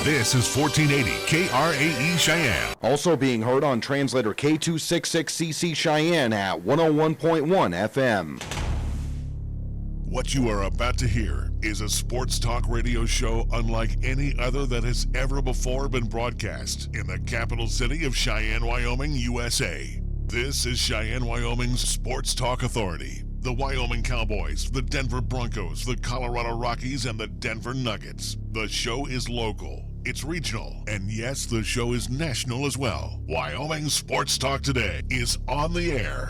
This is 1480 KRAE Cheyenne. Also being heard on translator K266CC Cheyenne at 101.1 FM. What you are about to hear is a sports talk radio show unlike any other that has ever before been broadcast in the capital city of Cheyenne, Wyoming, USA. This is Cheyenne, Wyoming's Sports Talk Authority. The Wyoming Cowboys, the Denver Broncos, the Colorado Rockies, and the Denver Nuggets. The show is local, it's regional, and yes, the show is national as well. Wyoming Sports Talk Today is on the air.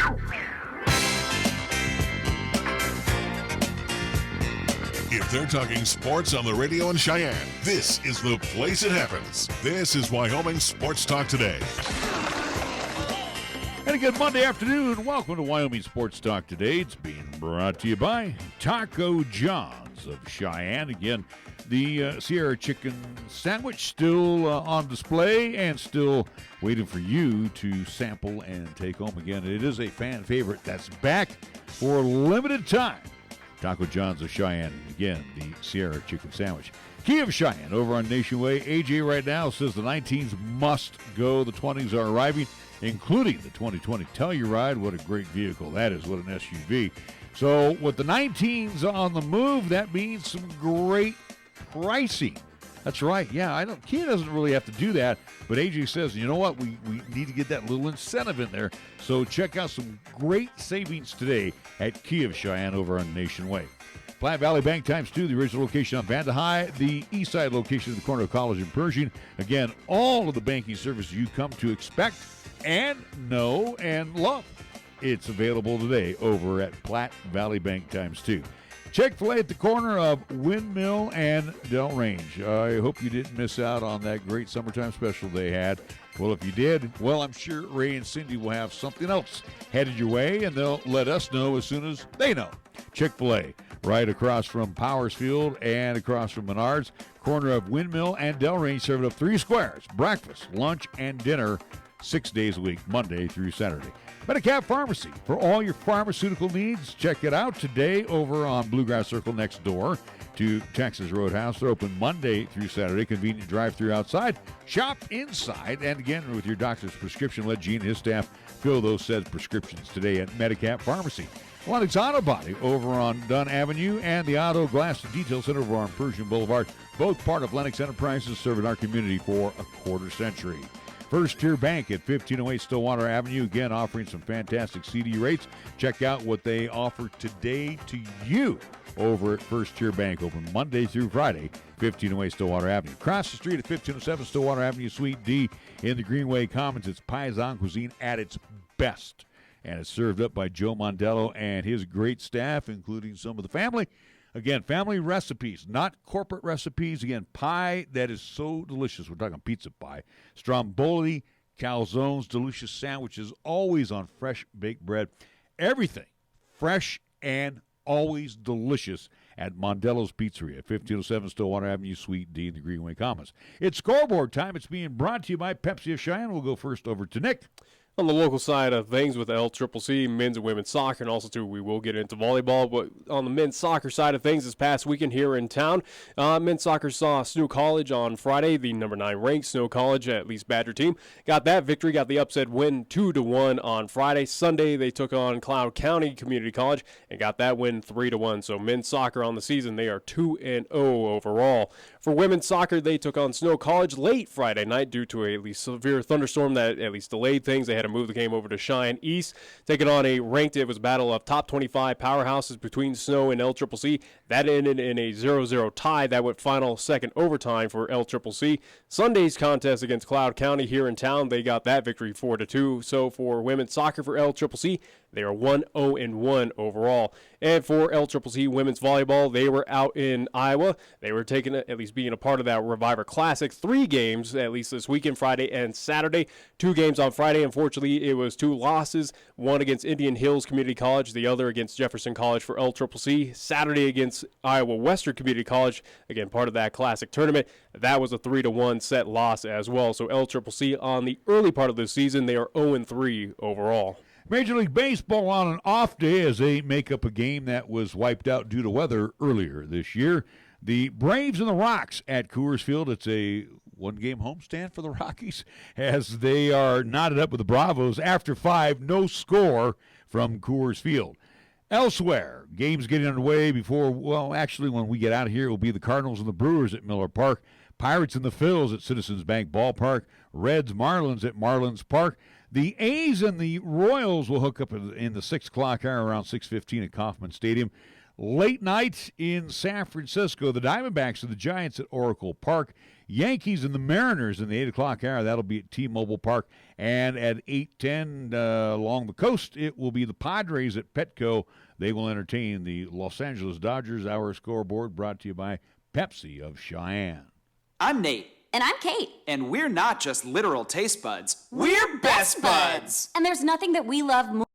If they're talking sports on the radio in Cheyenne, this is the place it happens. This is Wyoming Sports Talk Today. And a good Monday afternoon. Welcome to Wyoming Sports Talk Today. It's being brought to you by Taco John's of Cheyenne. Again, the Sierra Chicken Sandwich still on display and still waiting for you to sample and take home. Again, it is a fan favorite that's back for a limited time. Taco John's of Cheyenne. Again, the Sierra Chicken Sandwich. Key of Cheyenne over on Nation Way. AJ right now says the 19s must go. The 20s are arriving, including the 2020 Telluride. What a great vehicle that is. What an SUV. So with the 19s on the move, that means some great pricing. That's right. Yeah, Kia doesn't really have to do that, but AJ says, you know what, we need to get that little incentive in there. So check out some great savings today at Kia of Cheyenne over on Nation Way. Platte Valley Bank times 2, the original location on Vanda High, the east side location in the corner of College and Pershing. Again, all of the banking services you come to expect and know and love. It's available today over at Platte Valley Bank times 2. Chick-fil-A at the corner of Windmill and Delrange. I hope you didn't miss out on that great summertime special they had. Well, if you did, well, I'm sure Ray and Cindy will have something else headed your way, and they'll let us know as soon as they know. Chick-fil-A, right across from Powers Field and across from Menards, corner of Windmill and Delrange, serving up 3 squares, breakfast, lunch, and dinner, 6 days a week, Monday through Saturday. Medicap Pharmacy, for all your pharmaceutical needs, check it out today over on Bluegrass Circle next door to Texas Roadhouse. They're open Monday through Saturday, convenient drive-through outside, shop inside, and again, with your doctor's prescription, let Gene and his staff fill those said prescriptions today at Medicap Pharmacy. Lennox Auto Body over on Dunn Avenue and the Auto Glass and Detail Center over on Pershing Boulevard, both part of Lennox Enterprises, serving our community for a quarter century. First Tier Bank at 1508 Stillwater Avenue, again offering some fantastic CD rates. Check out what they offer today to you over at First Tier Bank, open Monday through Friday, 1508 Stillwater Avenue. Across the street at 1507 Stillwater Avenue, Suite D in the Greenway Commons. It's Paisan cuisine at its best, and it's served up by Joe Mondello and his great staff, including some of the family. Again, family recipes, not corporate recipes. Again, pie that is so delicious. We're talking pizza pie. Stromboli, calzones, delicious sandwiches, always on fresh baked bread. Everything fresh and always delicious at Mondello's Pizzeria, 1507 Stillwater Avenue, Suite D in the Greenway Commons. It's scoreboard time. It's being brought to you by Pepsi of Cheyenne. We'll go first over to Nick. On the local side of things with LCCC, men's and women's soccer, and also, too, we will get into volleyball. But on the men's soccer side of things this past weekend here in town, men's soccer saw Snow College on Friday, the number 9 ranked Snow College, at least Badger team. Got that victory, got the upset win 2-1 on Friday. Sunday, they took on Cloud County Community College and got that win 3-1. So men's soccer on the season, they are 2-0 overall. For women's soccer, they took on Snow College late Friday night due to a severe thunderstorm that at least delayed things. They had to move the game over to Cheyenne East, taking on a ranked. It was a battle of top 25 powerhouses between Snow and LCCC. That ended in a 0-0 tie. That went final second overtime for LCCC. Sunday's contest against Cloud County here in town, they got that victory 4-2. So for women's soccer for LCCC, they are 1-0-1 overall. And for LCCC women's volleyball, they were out in Iowa. They were taking at least being a part of that Reviver Classic. 3 games, at least this weekend, Friday and Saturday. 2 games on Friday. Unfortunately, it was 2 losses. One against Indian Hills Community College, the other against Jefferson College for LCCC. Saturday against Iowa Western Community College, again, part of that Classic tournament. That was a 3-1 set loss as well. So LCCC on the early part of the season, they are 0-3 overall. Major League Baseball on an off day as they make up a game that was wiped out due to weather earlier this year. The Braves and the Rocks at Coors Field. It's a one-game homestand for the Rockies as they are knotted up with the Bravos after 5, no score from Coors Field. Elsewhere, games getting underway before, well, actually, when we get out of here, it will be the Cardinals and the Brewers at Miller Park, Pirates and the Phils at Citizens Bank Ballpark, Reds Marlins at Marlins Park. The A's and the Royals will hook up in the 6 o'clock hour around 6:15 at Kauffman Stadium. Late night in San Francisco, the Diamondbacks and the Giants at Oracle Park. Yankees and the Mariners in the 8 o'clock hour. That'll be at T-Mobile Park. And at 8:10 along the coast, it will be the Padres at Petco. They will entertain the Los Angeles Dodgers. Our scoreboard brought to you by Pepsi of Cheyenne. I'm Nate. And I'm Kate. And we're not just literal taste buds. We're best buds. And there's nothing that we love more.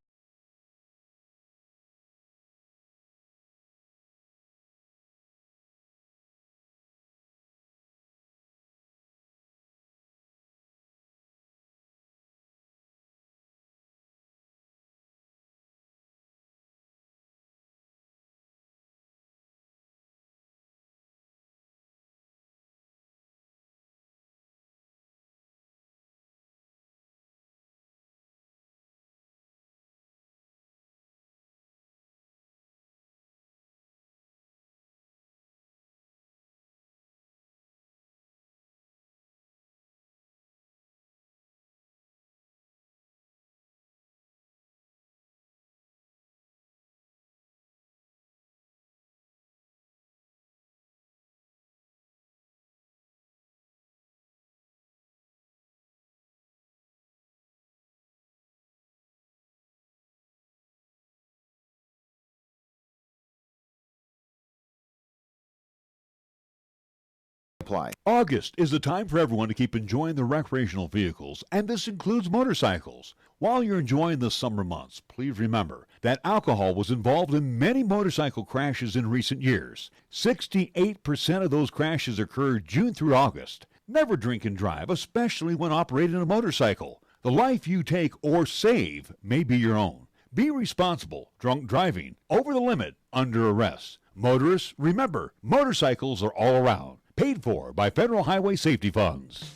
Apply. August is the time for everyone to keep enjoying their recreational vehicles, and this includes motorcycles. While you're enjoying the summer months, please remember that alcohol was involved in many motorcycle crashes in recent years. 68% of those crashes occurred June through August. Never drink and drive, especially when operating a motorcycle. The life you take or save may be your own. Be responsible. Drunk driving, over the limit, under arrest. Motorists, remember, motorcycles are all around. Paid for by Federal Highway Safety Funds.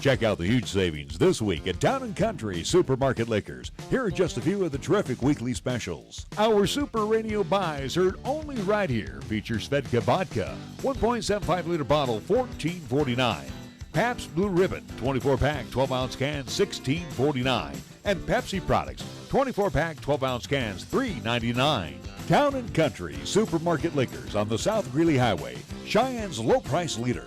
Check out the huge savings this week at Town & Country Supermarket Liquors. Here are just a few of the terrific weekly specials. Our Super Radio buys heard only right here feature Svedka Vodka, 1.75-liter bottle, $14.49. Pabst Blue Ribbon, 24-pack, 12-ounce cans, $16.49. And Pepsi products, 24-pack, 12-ounce cans, $3.99. Town & Country Supermarket Liquors on the South Greeley Highway, Cheyenne's low-price leader.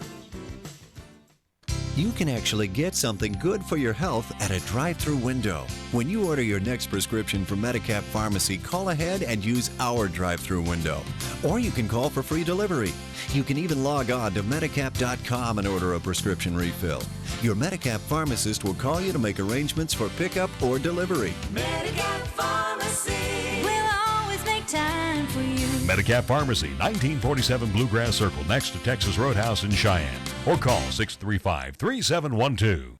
You can actually get something good for your health at a drive-through window. When you order your next prescription from Medicap Pharmacy, call ahead and use our drive-through window. Or you can call for free delivery. You can even log on to Medicap.com and order a prescription refill. Your Medicap pharmacist will call you to make arrangements for pickup or delivery. Medicap Pharmacy will always make time for you. Medicap Pharmacy, 1947 Bluegrass Circle, next to Texas Roadhouse in Cheyenne. Or call 635-3712.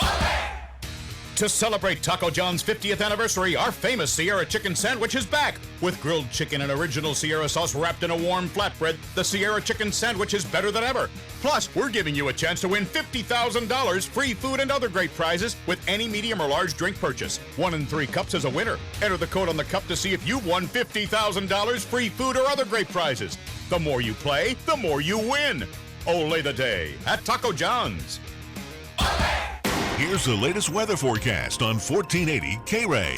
To celebrate Taco John's 50th anniversary, our famous Sierra Chicken Sandwich is back. With grilled chicken and original Sierra sauce wrapped in a warm flatbread, the Sierra Chicken Sandwich is better than ever. Plus, we're giving you a chance to win $50,000, free food, and other great prizes with any medium or large drink purchase. 1 in 3 cups is a winner. Enter the code on the cup to see if you've won $50,000, free food, or other great prizes. The more you play, the more you win. Ole the day at Taco John's. Here's the latest weather forecast on 1480 KRAE.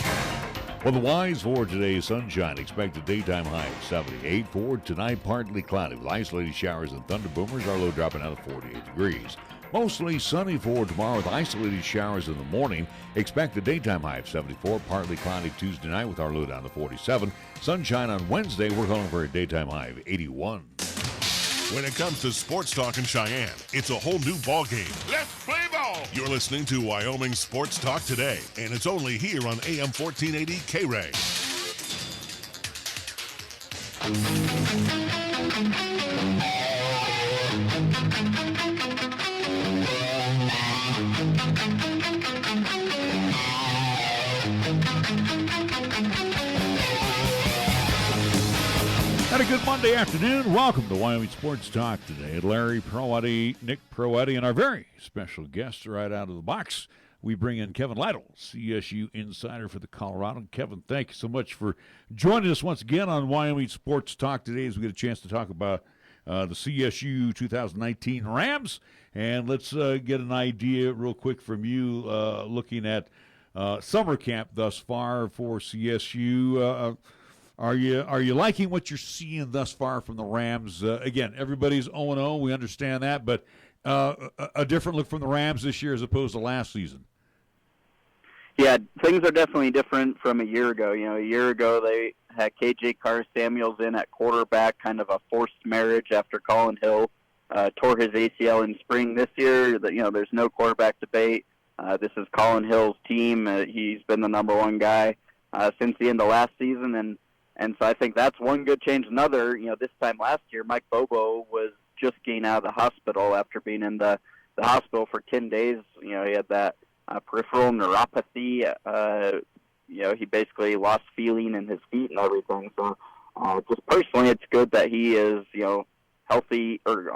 Well, the Y's for today's sunshine. Expected daytime high of 78. For tonight, partly cloudy with isolated showers and thunder boomers. Our low dropping out of 48 degrees. Mostly sunny for tomorrow with isolated showers in the morning. Expect a daytime high of 74. Partly cloudy Tuesday night with our low down to 47. Sunshine on Wednesday. We're calling for a daytime high of 81. When it comes to sports talk in Cheyenne, it's a whole new ballgame. Let's play ball! You're listening to Wyoming Sports Talk today, and it's only here on AM 1480 KRAE. And a good Monday afternoon. Welcome to Wyoming Sports Talk today. Larry Proetti, Nick Proetti, and our very special guest right out of the box. We bring in Kevin Lytle, CSU insider for the Coloradoan. Kevin, thank you so much for joining us once again on Wyoming Sports Talk today as we get a chance to talk about the CSU 2019 Rams. And let's get an idea real quick from you looking at summer camp thus far for CSU. Are you liking what you're seeing thus far from the Rams? Again, everybody's 0-0. We understand that, but a different look from the Rams this year as opposed to last season. Yeah, things are definitely different from a year ago. You know, a year ago they had KJ Carr-Samuels in at quarterback, kind of a forced marriage after Colin Hill tore his ACL in spring. This year, there's no quarterback debate. This is Colin Hill's team. He's been the number one guy since the end of last season, and so I think that's one good change. Another, this time last year, Mike Bobo was just getting out of the hospital after being in the hospital for 10 days. He had that peripheral neuropathy. He basically lost feeling in his feet and everything. So just personally, it's good that he is, healthy or,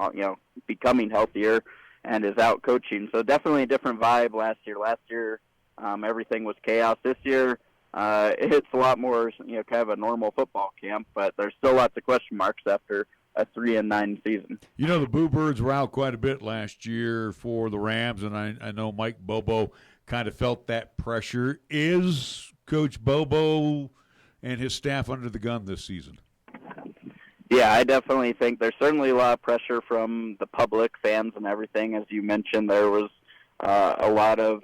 becoming healthier and is out coaching. So definitely a different vibe last year. Last year, everything was chaos. This year, it's a lot more, kind of a normal football camp, but there's still lots of question marks after a 3-9 season. The Boo Birds were out quite a bit last year for the Rams, and I know Mike Bobo kind of felt that pressure. Is Coach Bobo and his staff under the gun this season? Yeah, I definitely think there's certainly a lot of pressure from the public, fans, and everything. As you mentioned, there was a lot of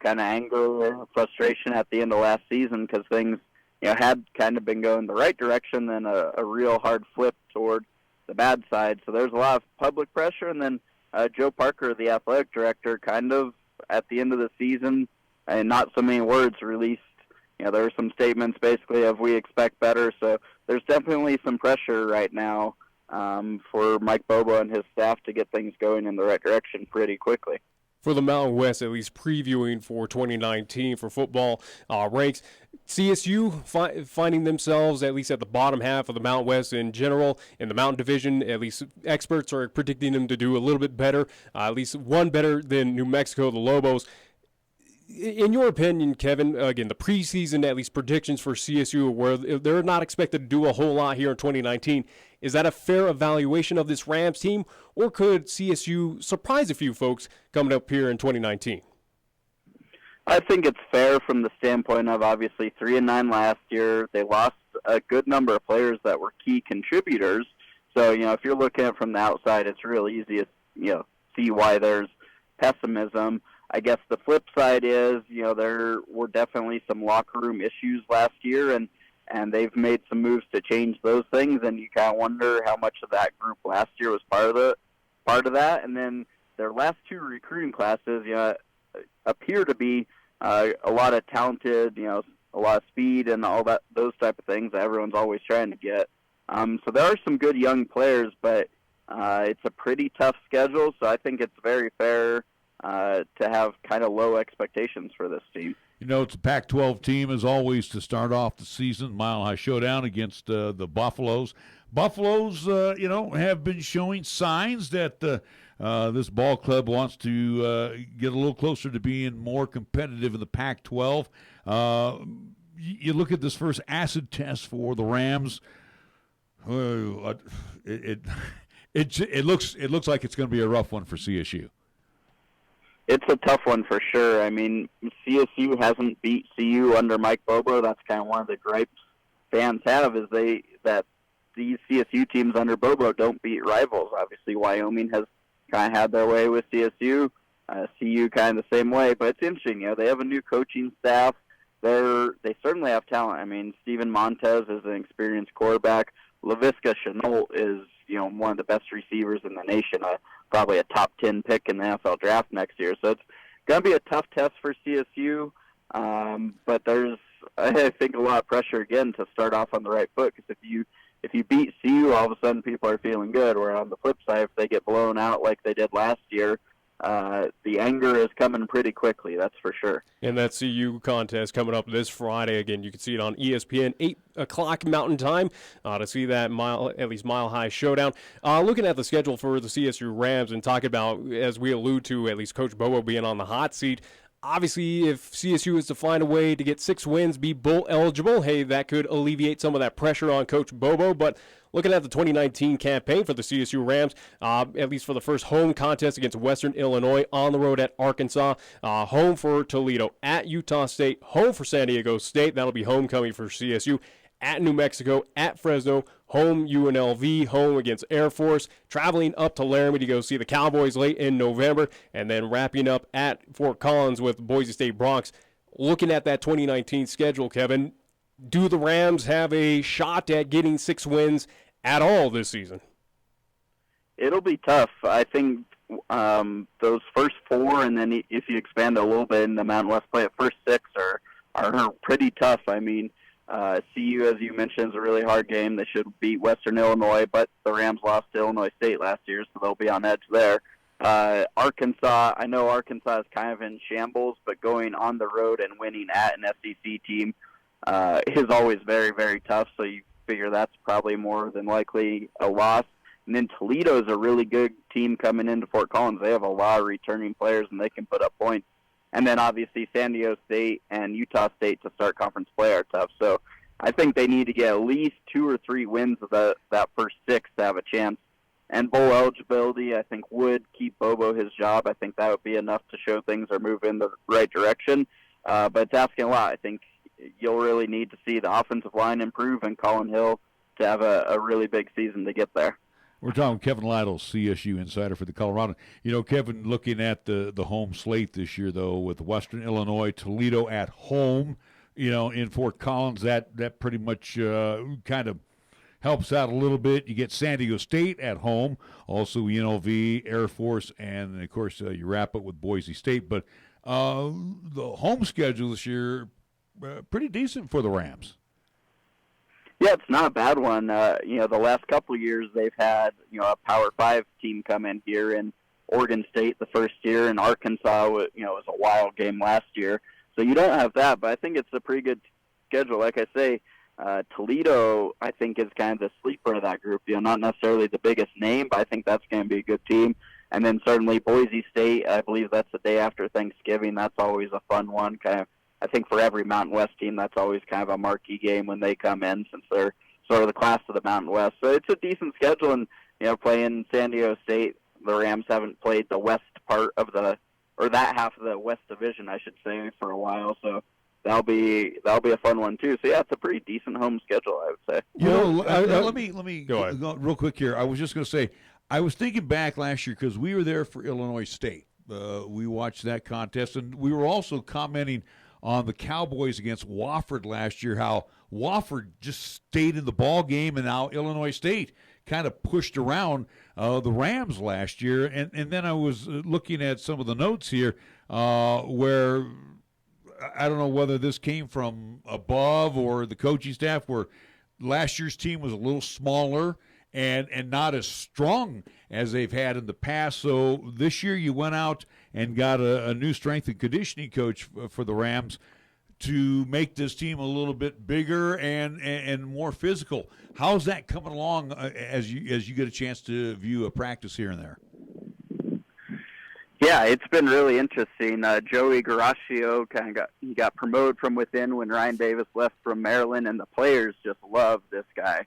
kind of anger and frustration at the end of last season because things had kind of been going the right direction, then a real hard flip toward the bad side. So there's a lot of public pressure, and then Joe Parker, the athletic director, kind of at the end of the season, and not so many words, released, there were some statements basically of we expect better. So there's definitely some pressure right now for Mike Bobo and his staff to get things going in the right direction pretty quickly. For the Mountain West, at least previewing for 2019 for football ranks, CSU finding themselves at least at the bottom half of the Mountain West in general. In the Mountain Division, at least experts are predicting them to do a little bit better, at least one better than New Mexico, the Lobos. In your opinion, Kevin, again, the preseason, at least predictions for CSU, where they're not expected to do a whole lot here in 2019, is that a fair evaluation of this Rams team, or could CSU surprise a few folks coming up here in 2019? I think it's fair from the standpoint of obviously 3-9 last year. They lost a good number of players that were key contributors. So, if you're looking at it from the outside, it's real easy to, see why there's pessimism. I guess the flip side is, there were definitely some locker room issues last year, and they've made some moves to change those things, and you kind of wonder how much of that group last year was part of that. And then their last two recruiting classes, appear to be a lot of talented, a lot of speed and all that, those type of things that everyone's always trying to get. So there are some good young players, but it's a pretty tough schedule, so I think it's very fair to have kind of low expectations for this team. It's a Pac-12 team, as always, to start off the season. Mile High Showdown against the Buffaloes. Buffaloes, have been showing signs that this ball club wants to get a little closer to being more competitive in the Pac-12. You look at this first acid test for the Rams. It looks like it's going to be a rough one for CSU. It's a tough one for sure. I mean, CSU hasn't beat CU under Mike Bobo. That's kind of one of the gripes fans have, is that these CSU teams under Bobo don't beat rivals. Obviously, Wyoming has kind of had their way with CSU. CU kind of the same way. But it's interesting, they have a new coaching staff. They certainly have talent. I mean, Steven Montez is an experienced quarterback. Laviska Shenault is, one of the best receivers in the nation, probably a top 10 pick in the NFL draft next year. So it's going to be a tough test for CSU, but there's, I think, a lot of pressure, again, to start off on the right foot, because if you beat CU, all of a sudden people are feeling good, where on the flip side, if they get blown out like they did last year, the anger is coming pretty quickly, that's for sure. And that CU contest coming up this Friday. Again, you can see it on ESPN, 8 o'clock Mountain Time, to see that Mile High showdown. Looking at the schedule for the CSU Rams and talking about, as we allude to, at least Coach Bobo being on the hot seat, obviously, if CSU is to find a way to get 6 wins, be bowl eligible, hey, that could alleviate some of that pressure on Coach Bobo. But looking at the 2019 campaign for the CSU Rams, at least for the first home contest against Western Illinois, on the road at Arkansas, home for Toledo, at Utah State, home for San Diego State. That'll be homecoming for CSU. At New Mexico, at Fresno, home UNLV, home against Air Force, traveling up to Laramie to go see the Cowboys late in November, and then wrapping up at Fort Collins with Boise State Bronx. Looking at that 2019 schedule, Kevin, do the Rams have a shot at getting 6 wins at all this season? It'll be tough. I think those first 4, and then if you expand a little bit in the Mountain West play, first 6 are pretty tough. I mean, CU, as you mentioned, is a really hard game. They should beat Western Illinois, but the Rams lost to Illinois State last year, so they'll be on edge there. Arkansas, I know Arkansas is kind of in shambles, but going on the road and winning at an SEC team is always very, very tough, so you figure that's probably more than likely a loss. And then Toledo is a really good team coming into Fort Collins. They have a lot of returning players, and they can put up points. And then obviously San Diego State and Utah State to start conference play are tough. So I think they need to get at least 2 or 3 wins of that first 6 to have a chance. And bowl eligibility, I think, would keep Bobo his job. I think that would be enough to show things are moving in the right direction. But it's asking a lot. I think you'll really need to see the offensive line improve and Colin Hill to have a really big season to get there. We're talking Kevin Lytle, CSU insider for the Coloradoan. You know, Kevin, looking at the home slate this year, though, with Western Illinois, Toledo at home, you know, in Fort Collins, that pretty much kind of helps out a little bit. You get San Diego State at home, also UNLV, Air Force, and, of course, you wrap it with Boise State. But the home schedule this year, pretty decent for the Rams. Yeah, it's not a bad one. The last couple of years they've had, a Power 5 team come in here, and Oregon State the first year, and Arkansas, was a wild game last year. So you don't have that, but I think it's a pretty good schedule. Like I say, Toledo, I think, is kind of the sleeper of that group. Not necessarily the biggest name, but I think that's going to be a good team. And then certainly Boise State, I believe that's the day after Thanksgiving. That's always a fun one, kind of. I think for every Mountain West team, that's always kind of a marquee game when they come in, since they're sort of the class of the Mountain West. So it's a decent schedule, and playing San Diego State, the Rams haven't played the west part of that half of the West Division, I should say, for a while. So that'll be a fun one too. So yeah, it's a pretty decent home schedule, I would say. Let me go real quick here. I was just going to say, I was thinking back last year because we were there for Illinois State. We watched that contest, and we were also commenting on the Cowboys against Wofford last year, how Wofford just stayed in the ball game, and now Illinois State kind of pushed around the Rams last year. And then I was looking at some of the notes here where I don't know whether this came from above or the coaching staff, where last year's team was a little smaller and not as strong as they've had in the past. So this year you went out and got a new strength and conditioning coach for the Rams to make this team a little bit bigger and more physical. How's that coming along as you get a chance to view a practice here and there? Yeah, it's been really interesting. Joey Garaccio got promoted from within when Ryan Davis left from Maryland, and the players just love this guy.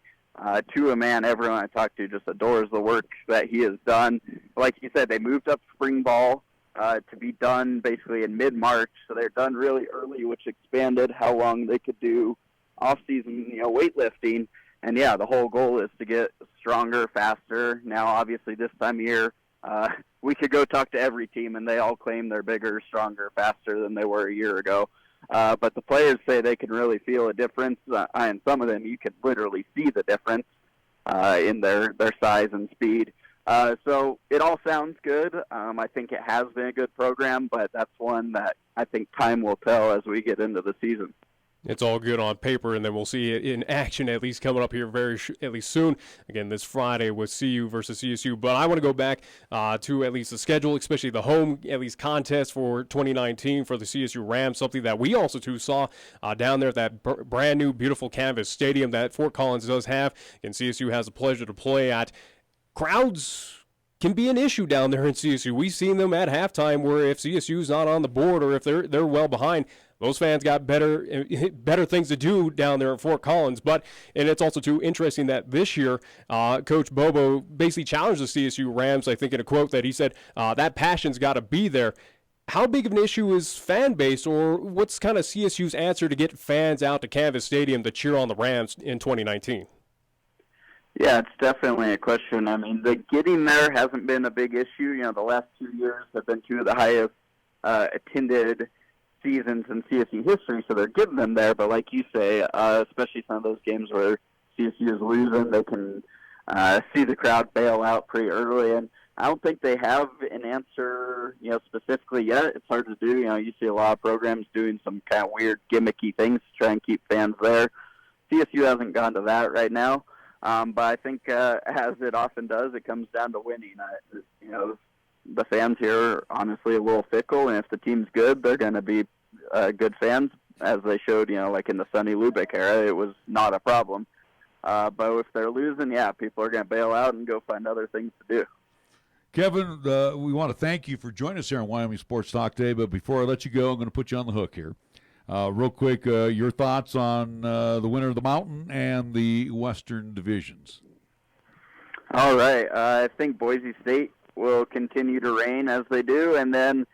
To a man, everyone I talk to just adores the work that he has done. Like you said, they moved up spring ball to be done basically in mid-March, so they're done really early, which expanded how long they could do off-season, weightlifting. And yeah, the whole goal is to get stronger, faster. Now, obviously, this time of year, we could go talk to every team, and they all claim they're bigger, stronger, faster than they were a year ago. But the players say they can really feel a difference, and some of them you can literally see the difference in their size and speed. So it all sounds good. I think it has been a good program, but that's one that I think time will tell as we get into the season. It's all good on paper, and then we'll see it in action at least coming up here at least soon. Again, this Friday with CU versus CSU. But I want to go back to at least the schedule, especially the home at least contest for 2019 for the CSU Rams, something that we also too saw down there at that brand new beautiful canvas stadium that Fort Collins does have, and CSU has the pleasure to play at. Crowds can be an issue down there in CSU. We've seen them at halftime where if CSU's not on the board or if they're well behind, those fans got better things to do down there at Fort Collins. And it's also too interesting that this year, Coach Bobo basically challenged the CSU Rams, I think in a quote that he said, that passion's got to be there. How big of an issue is fan base, or what's kind of CSU's answer to get fans out to Canvas Stadium to cheer on the Rams in 2019? Yeah, it's definitely a question. I mean, the getting there hasn't been a big issue. You know, the last 2 years have been two of the highest attended seasons in CSU history, so they're getting them there. But like you say, especially some of those games where CSU is losing, they can see the crowd bail out pretty early. And I don't think they have an answer, specifically yet. It's hard to do. You see a lot of programs doing some kind of weird gimmicky things to try and keep fans there. CSU hasn't gone to that right now. But I think, as it often does, it comes down to winning. The fans here are honestly a little fickle, and if the team's good, they're going to be good fans, as they showed, like in the Sonny Lubick era. It was not a problem. But if they're losing, people are going to bail out and go find other things to do. Kevin, we want to thank you for joining us here on Wyoming Sports Talk today, but before I let you go, I'm going to put you on the hook here. Real quick, your thoughts on the winner of the Mountain and the Western divisions. All right. I think Boise State will continue to reign as they do. And then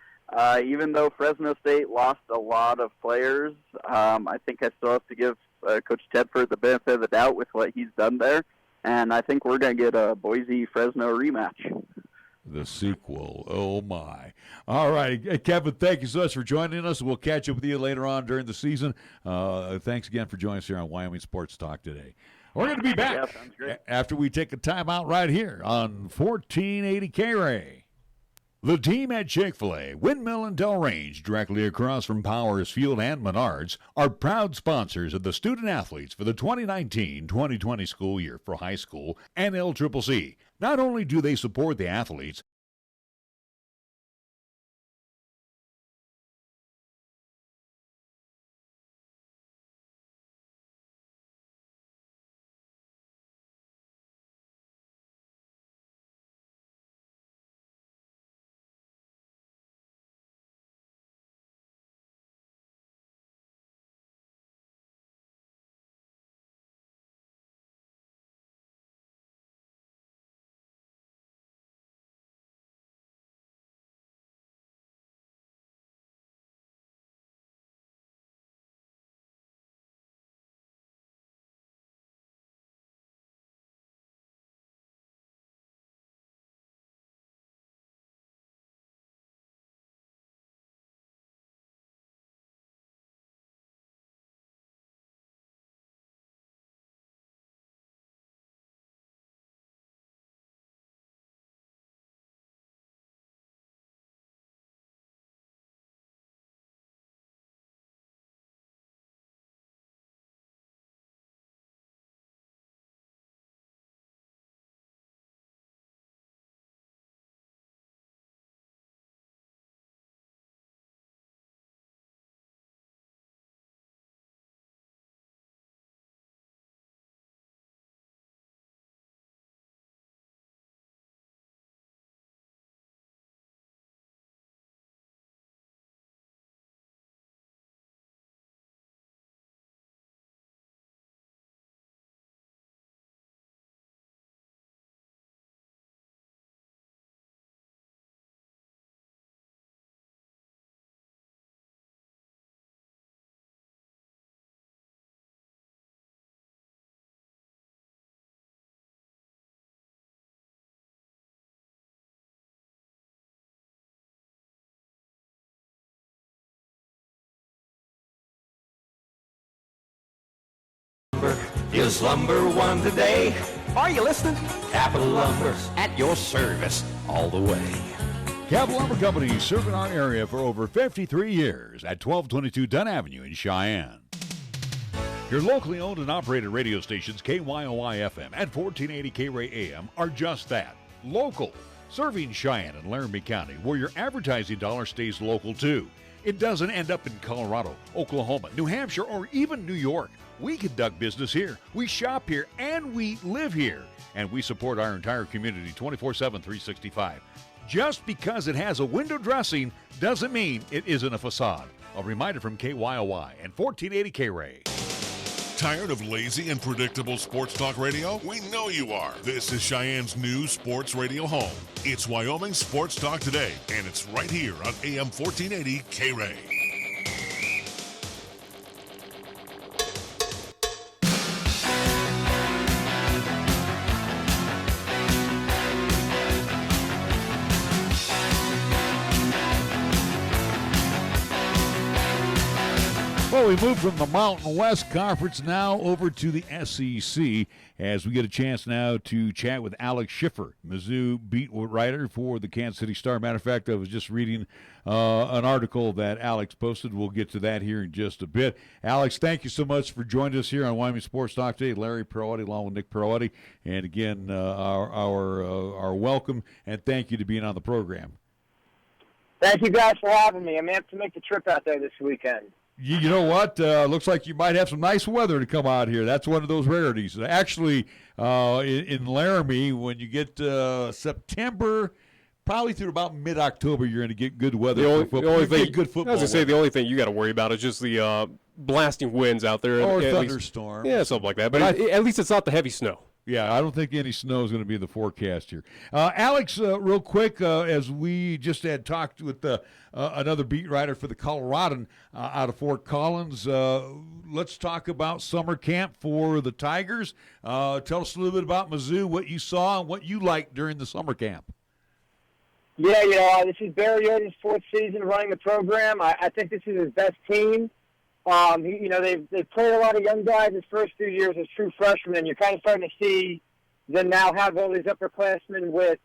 even though Fresno State lost a lot of players, I think I still have to give Coach Tedford the benefit of the doubt with what he's done there. And I think we're going to get a Boise-Fresno rematch. The sequel. Oh, my. All right. Kevin, thank you so much for joining us. We'll catch up with you later on during the season. Thanks again for joining us here on Wyoming Sports Talk today. We're going to be back after we take a timeout right here on 1480 KRAE. The team at Chick-fil-A, Windmill and Delrange, directly across from Powers Field and Menards, are proud sponsors of the student-athletes for the 2019-2020 school year for high school and LCCC. Not only do they support the athletes, is lumber one today. Are you listening? Capital Lumber's at your service all the way. Capital Lumber Company, serving our area for over 53 years at 1222 Dunn Avenue in Cheyenne. Your locally owned and operated radio stations, KYOI-FM and 1480 KRAE AM, are just that, local. Serving Cheyenne and Laramie County, where your advertising dollar stays local too. It doesn't end up in Colorado, Oklahoma, New Hampshire, or even New York. We conduct business here, we shop here, and we live here. And we support our entire community 24/7, 365. Just because it has a window dressing doesn't mean it isn't a facade. A reminder from KYOI and 1480 KRAE. Tired of lazy and predictable sports talk radio? We know you are. This is Cheyenne's new sports radio home. It's Wyoming Sports Talk Today, and it's right here on AM 1480 KRAE. Well, we move from the Mountain West Conference now over to the SEC as we get a chance now to chat with Alex Schiffer, Mizzou beat writer for the Kansas City Star. Matter of fact, I was just reading an article that Alex posted. We'll get to that here in just a bit. Alex, thank you so much for joining us here on Wyoming Sports Talk today. Larry Perotti along with Nick Perotti. And again, our welcome and thank you to being on the program. Thank you guys for having me. I'm amped to make the trip out there this weekend. You know what? Looks like you might have some nice weather to come out here. That's one of those rarities. Actually, in Laramie, when you get September, probably through about mid-October, you're going to get good weather for football. The only thing, good football. I was going to say, the only thing you got to worry about is just the blasting winds out there. Or thunderstorms. Yeah, something like that. But at least it's not the heavy snow. Yeah, I don't think any snow is going to be in the forecast here. Alex, real quick, as we just had talked with another beat writer for the Coloradoan out of Fort Collins, let's talk about summer camp for the Tigers. Tell us a little bit about Mizzou, what you saw and what you liked during the summer camp. Yeah, this is Barry Oden's fourth season running the program. I think this is his best team. They've played a lot of young guys his first few years as true freshmen, and you're kind of starting to see them now have all these upperclassmen with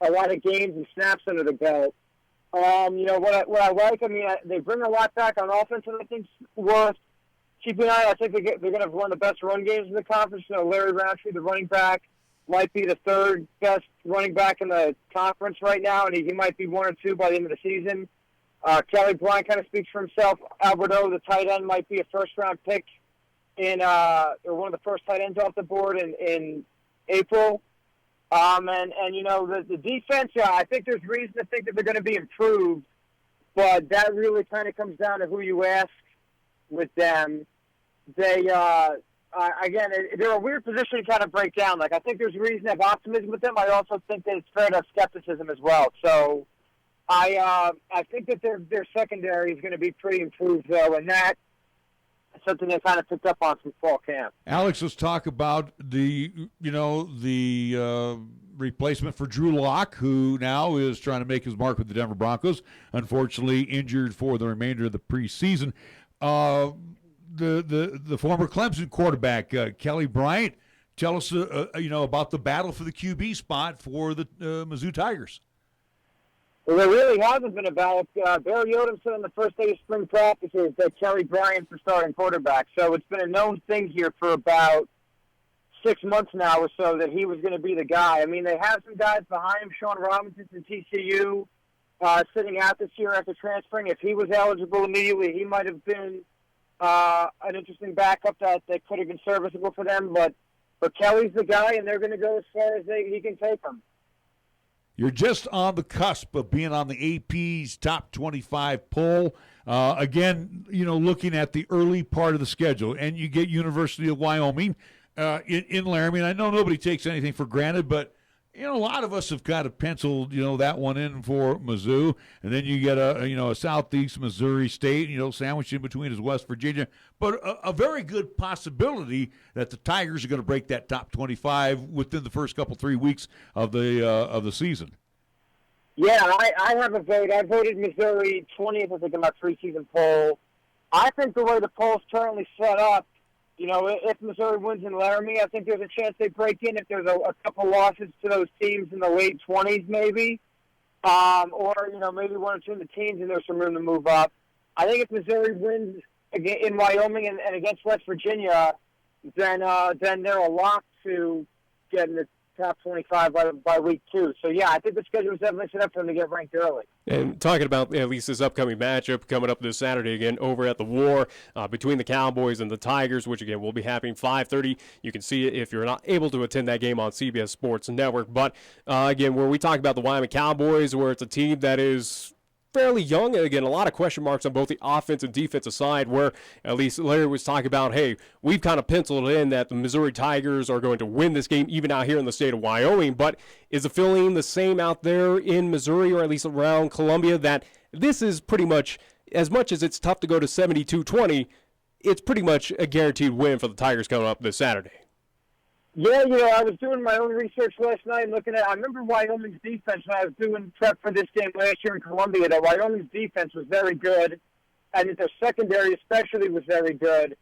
a lot of games and snaps under the belt. What I like, they bring a lot back on offense, and I think worth keeping an eye. I think they're going to have one of the best run games in the conference. Larry Roundtree, the running back, might be the third best running back in the conference right now, and he might be one or two by the end of the season. Kelly Bryant kind of speaks for himself. Alberto, the tight end, might be a first-round pick or one of the first tight ends off the board in April. The defense, I think there's reason to think that they're going to be improved, but that really kind of comes down to who you ask with them. They're a weird position to kind of break down. I think there's reason to have optimism with them. I also think that it's fair to have skepticism as well. So I think that their secondary is going to be pretty improved, though, and that's something they kind of picked up on from fall camp. Alex, let's talk about the replacement for Drew Lock, who now is trying to make his mark with the Denver Broncos. Unfortunately, injured for the remainder of the preseason. The former Clemson quarterback, Kelly Bryant, tell us about the battle for the QB spot for the Mizzou Tigers. Well, there really hasn't been a battle. Barry Odom said on the first day of spring practices that Kelly Bryant's the starting quarterback. So it's been a known thing here for about 6 months now or so that he was going to be the guy. They have some guys behind him. Sean Robinson from TCU sitting out this year after transferring. If he was eligible immediately, he might have been an interesting backup that could have been serviceable for them. But Kelly's the guy, and they're going to go as far as he can take them. You're just on the cusp of being on the AP's top 25 poll. Again, looking at the early part of the schedule, and you get University of Wyoming in Laramie. And I know nobody takes anything for granted, but a lot of us have kind of penciled, that one in for Mizzou. And then you get a Southeast Missouri State, sandwiched in between is West Virginia. But a very good possibility that the Tigers are going to break that top 25 within the first 3 weeks of the season. Yeah, I have a vote. I voted Missouri 20th, I think, in my preseason poll. I think the way the poll's currently set up, if Missouri wins in Laramie, I think there's a chance they break in if there's a couple losses to those teams in the late 20s maybe, or maybe one or two in the teens and there's some room to move up. I think if Missouri wins in Wyoming and against West Virginia, then they're a lock to get in the top 25 by week 2. So, yeah, I think the schedule is definitely set up for them to get ranked early. And talking about at least this upcoming matchup coming up this Saturday again over at the War between the Cowboys and the Tigers, which again will be happening 5:30. You can see it if you're not able to attend that game on CBS Sports Network. But again, where we talk about the Wyoming Cowboys, where it's a team that is fairly young, and again, a lot of question marks on both the offense and defensive side, where at least Larry was talking about, hey, we've kind of penciled in that the Missouri Tigers are going to win this game even out here in the state of Wyoming. But is the feeling the same out there in Missouri, or at least around Columbia, that this is pretty much as it's tough to go to 72-20, it's pretty much a guaranteed win for the Tigers coming up this Saturday? Yeah, I was doing my own research last night and looking at, I remember Wyoming's defense when I was doing prep for this game last year in Columbia, that Wyoming's defense was very good, and that their secondary especially was very good.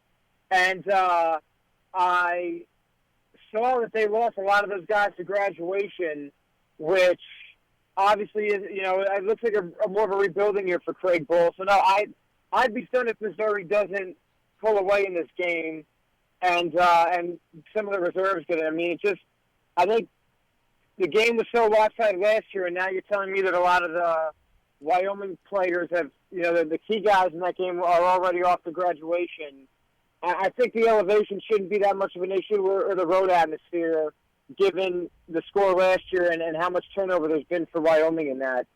And I saw that they lost a lot of those guys to graduation, which obviously is, it looks like a more of a rebuilding year for Craig Bull. So, no, I'd be stunned if Missouri doesn't pull away in this game. And some of the reserves did it. I mean, I think the game was so lopsided last year, and now you're telling me that a lot of the Wyoming players have, the key guys in that game are already off to graduation. I think the elevation shouldn't be that much of an issue, or the road atmosphere, given the score last year and how much turnover there's been for Wyoming in that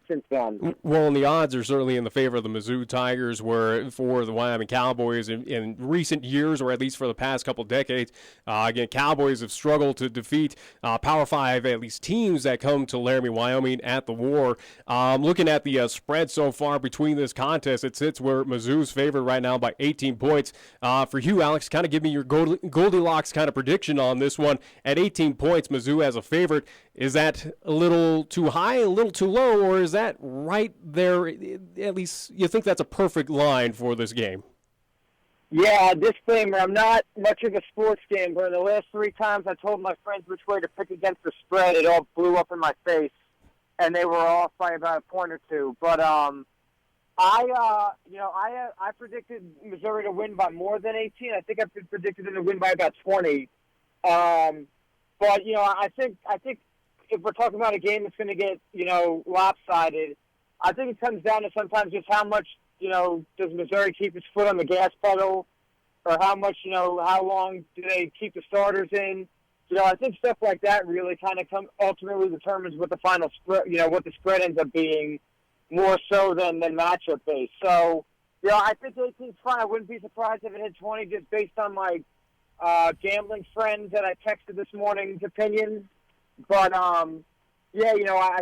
since then. Well, and the odds are certainly in the favor of the Mizzou Tigers, where for the Wyoming Cowboys in recent years, or at least for the past couple decades, again, Cowboys have struggled to defeat Power 5, at least teams that come to Laramie, Wyoming at the War. Looking at the spread so far between this contest, it sits where Mizzou's favored right now by 18 points. For you, Alex, kind of give me your Goldilocks kind of prediction on this one. At 18 points, Mizzou as a favorite. Is that a little too high, a little too low, or is that right there? At least you think that's a perfect line for this game? Yeah, disclaimer, I'm not much of a sports gambler. The last 3 times I told my friends which way to pick against the spread, it all blew up in my face, and they were off by about a point or two. But I predicted Missouri to win by more than 18. I think I predicted them to win by about 20. But I think if we're talking about a game that's going to get, lopsided, I think it comes down to sometimes just how much, does Missouri keep its foot on the gas pedal, or how much, how long do they keep the starters in? I think stuff like that really kind of ultimately determines what the final spread, what the spread ends up being, more so than matchup based. So, I think 18's fine. I wouldn't be surprised if it hit 20 just based on my gambling friends that I texted this morning's opinions. But I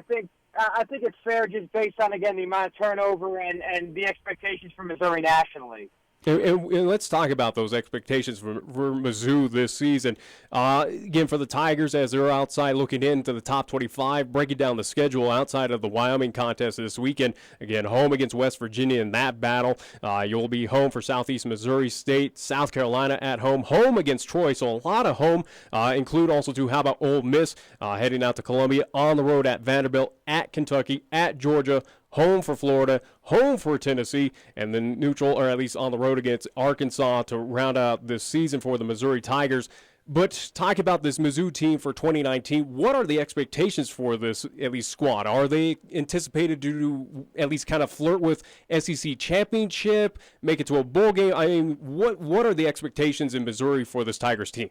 think it's fair just based on, again, the amount of turnover and the expectations for Missouri nationally. And let's talk about those expectations for Mizzou this season. Again, for the Tigers, as they're outside looking into the top 25, breaking down the schedule outside of the Wyoming contest this weekend. Again, home against West Virginia in that battle. You'll be home for Southeast Missouri State, South Carolina at home against Troy. So a lot of home. Include also, too, how about Ole Miss heading out to Columbia, on the road at Vanderbilt, at Kentucky, at Georgia, home for Florida, home for Tennessee, and then neutral, or at least on the road against Arkansas to round out this season for the Missouri Tigers. But talk about this Mizzou team for 2019. What are the expectations for this, at least, squad? Are they anticipated to at least kind of flirt with SEC championship, make it to a bowl game? I mean, what are the expectations in Missouri for this Tigers team?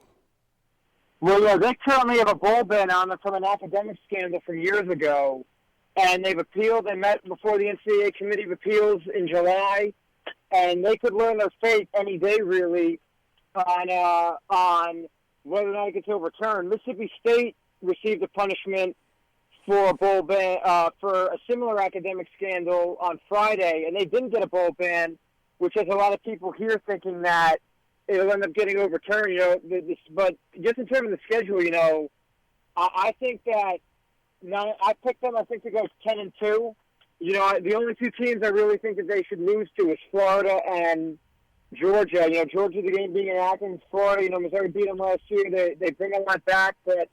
Well, they currently have a bowl ban on them from an academic scandal from years ago. And they've appealed. They met before the NCAA Committee of Appeals in July, and they could learn their fate any day, really, on whether or not it gets overturned. Mississippi State received a punishment for a bowl ban for a similar academic scandal on Friday, and they didn't get a bowl ban, which has a lot of people here thinking that it'll end up getting overturned. But just in terms of the schedule, I think that. Now, I picked them, I think, to go 10-2. The only 2 teams I really think that they should lose to is Florida and Georgia. Georgia, the game being in Athens. Florida, Missouri beat them last year. They bring a lot back, but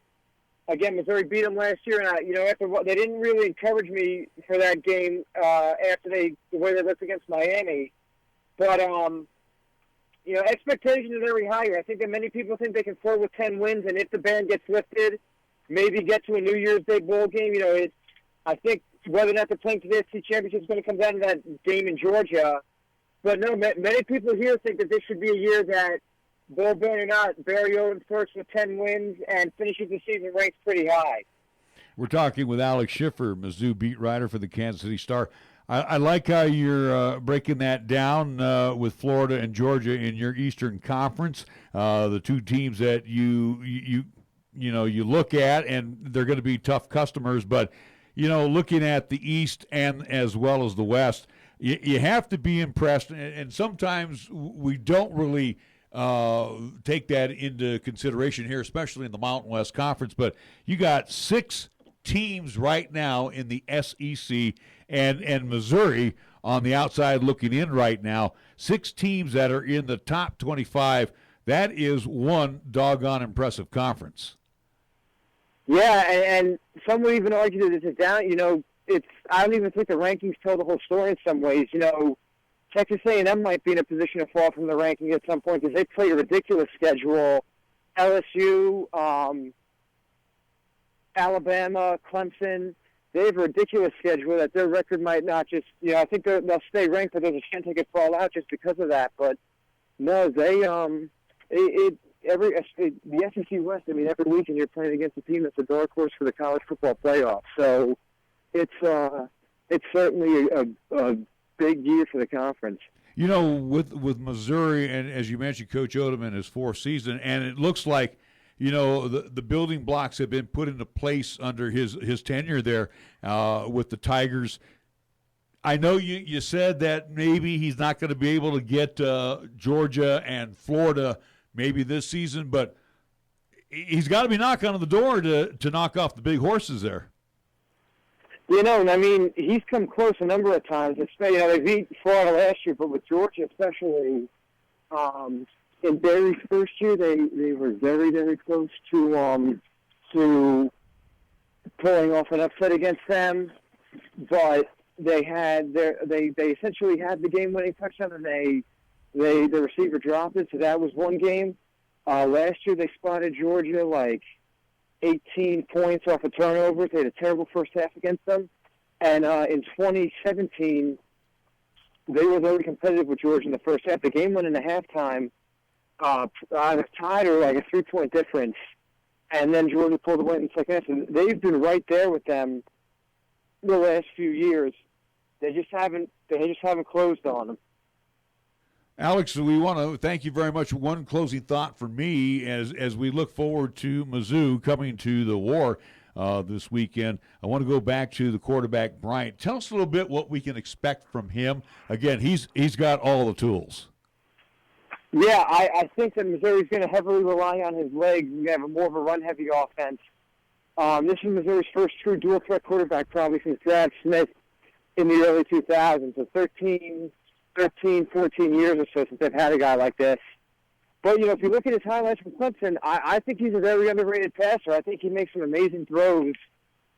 again, Missouri beat them last year, and after they didn't really encourage me for that game after the way they looked against Miami. But expectations are very high here. I think that many people think they can flirt with 10 wins, and if the ban gets lifted, maybe get to a New Year's Day bowl game. I think whether or not they're playing for the SEC championship is going to come down to that game in Georgia. But no, many people here think that this should be a year that, bowl ban or not, Barry Odom flirts with 10 wins and finishes the season ranked pretty high. We're talking with Alex Schiffer, Mizzou beat writer for the Kansas City Star. I like how you're breaking that down with Florida and Georgia in your Eastern Conference. The two teams that you look at, and they're going to be tough customers. But looking at the East and as well as the West, you have to be impressed. And sometimes we don't really take that into consideration here, especially in the Mountain West Conference. But you got 6 teams right now in the SEC. And Missouri on the outside looking in right now, 6 teams that are in the top 25. That is one doggone impressive conference. Yeah, and some would even argue that it's down. I don't even think the rankings tell the whole story in some ways. Texas A&M might be in a position to fall from the ranking at some point because they play a ridiculous schedule. LSU, Alabama, Clemson. They have a ridiculous schedule that their record might not just, I think they'll stay ranked, but there's a chance they could fall out just because of that. But no, they, the SEC West, every weekend you're playing against a team that's a dark horse for the college football playoff. So it's certainly a big year for the conference. With Missouri, and as you mentioned, Coach Odom in his 4th season, and it looks like, the building blocks have been put into place under his tenure there with the Tigers. I know you said that maybe he's not going to be able to get Georgia and Florida maybe this season, but he's got to be knocking on the door to knock off the big horses there. He's come close a number of times. They beat Florida last year, but with Georgia especially, in Barry's first year, they were very, very close to pulling off an upset against them. But they essentially had the game-winning touchdown, and the receiver dropped it. So that was one game. Last year, they spotted Georgia like 18 points off of turnovers. They had a terrible first half against them. And in 2017, they were very competitive with Georgia in the first half. The game went into halftime. Either tied or like a 3-point difference, and then Georgia pulled away in the second half. So they've been right there with them the last few years. They just haven't closed on them. Alex, we want to thank you very much. One closing thought for me as we look forward to Mizzou coming to the War this weekend. I want to go back to the quarterback, Bryant. Tell us a little bit what we can expect from him. Again, he's got all the tools. Yeah, I think that Missouri's going to heavily rely on his legs. We have more of a run-heavy offense. This is Missouri's first true dual-threat quarterback probably since Brad Smith in the early 2000s. So 13, 14 years or so since they've had a guy like this. But, if you look at his highlights from Clemson, I think he's a very underrated passer. I think he makes some amazing throws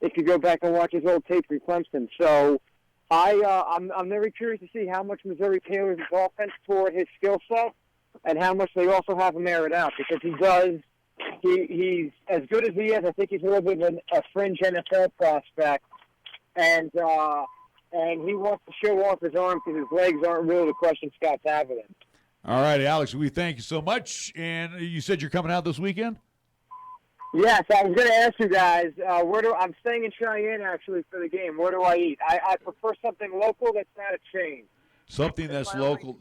if you go back and watch his old tape from Clemson. So I'm very curious to see how much Missouri tailors his offense toward his skill set, and how much they also have him air it out, because he's as good as he is. I think he's a little bit of a fringe NFL prospect, and he wants to show off his arm because his legs aren't really the question scouts have with him. All right, Alex, we thank you so much. And you said you're coming out this weekend? Yes, I was going to ask you guys, I'm staying in Cheyenne, actually, for the game. Where do I eat? I prefer something local that's not a chain. Something that's local.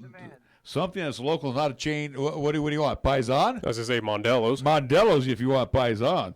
Something that's local, not a chain. What do you want? Paisan? I was going to say Mondello's. Mondello's if you want Paisan.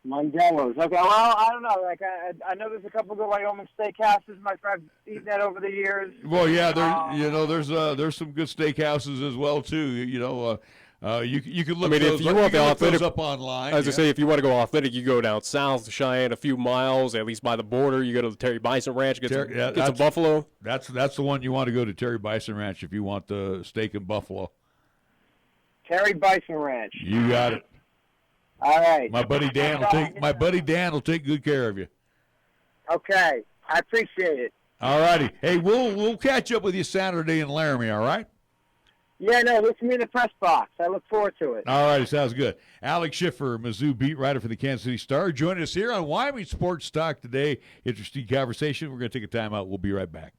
Mondello's. Okay, well, I don't know. Like, I know there's a couple good Wyoming steakhouses. I've eaten that over the years. Well, yeah, there's some good steakhouses as well too. You can look. If you want the authentic up online. As I say, if you want to go authentic, you go down south to Cheyenne a few miles, at least by the border. You go to the Terry Bison Ranch, get some buffalo. That's the one you want to go to, Terry Bison Ranch, if you want the steak and buffalo. Terry Bison Ranch. You got it. All right. My buddy Dan will take good care of you. Okay, I appreciate it. All righty. Hey, we'll catch up with you Saturday in Laramie. All right. Yeah, no, look for me in the press box. I look forward to it. All right, sounds good. Alex Schiffer, Mizzou beat writer for the Kansas City Star, joining us here on Wyoming Sports Talk today. Interesting conversation. We're going to take a time out. We'll be right back.